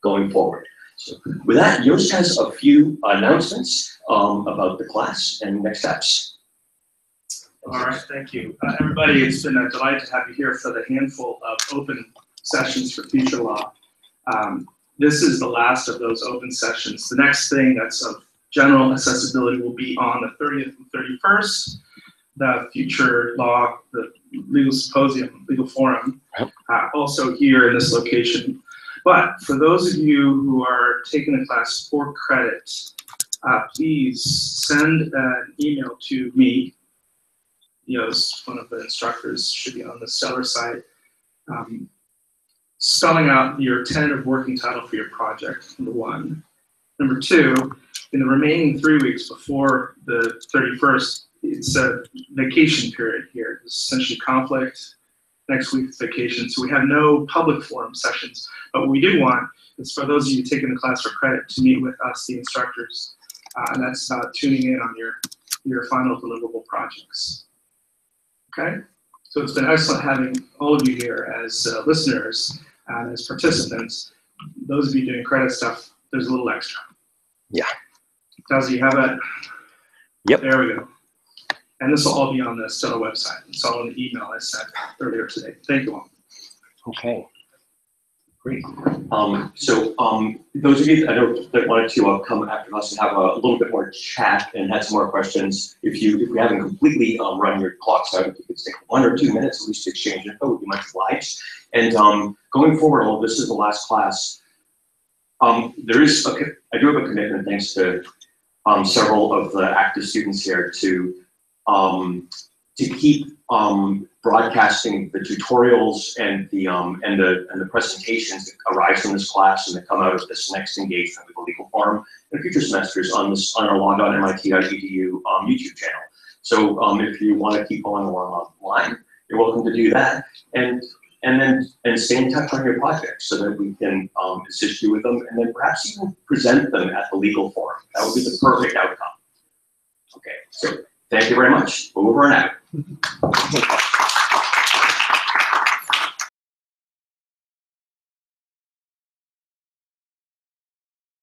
going forward. So with that, Yost has a few announcements about the class and next steps. All right, thank you. Everybody, it's been a delight to have you here for the handful of open sessions for Future Law. This is the last of those open sessions. The next thing that's of general accessibility will be on the 30th and 31st, the Future Law, the Legal Symposium, Legal Forum, also here in this location. But for those of you who are taking the class for credit, please send an email to me. Yost, one of the instructors, should be on the Stellar site, spelling out your tentative working title for your project, number 1. Number 2, in the remaining 3 weeks before the 31st, it's a vacation period here. It's essentially conflict, next week's vacation. So we have no public forum sessions. But what we do want is for those of you taking the class for credit to meet with us, the instructors. And that's tuning in on your final deliverable projects. Okay? So it's been excellent having all of you here as listeners and as participants. Those of you doing credit stuff, there's a little extra. Yeah. Dazza, you have that? Yep. There we go. And this will all be on the Stellar website. It's all in the email I sent earlier today. Thank you all. Okay. Great. Those of you that I know that wanted to come after us and have a little bit more chat and had some more questions, if we haven't completely run your clocks out, if you could take 1 or 2 minutes at least to exchange info, would be much obliged. And going forward, although this is the last class, I do have a commitment, thanks to several of the active students here, to keep broadcasting the tutorials and the presentations that arise from this class and that come out of this next engagement with the legal forum in future semesters on our law.MIT.edu YouTube channel. So if you want to keep following along online, you're welcome to do that, and stay in touch on your projects so that we can assist you with them, and then perhaps even present them at the legal forum. That would be the perfect outcome. Okay, so thank you very much. Over and out.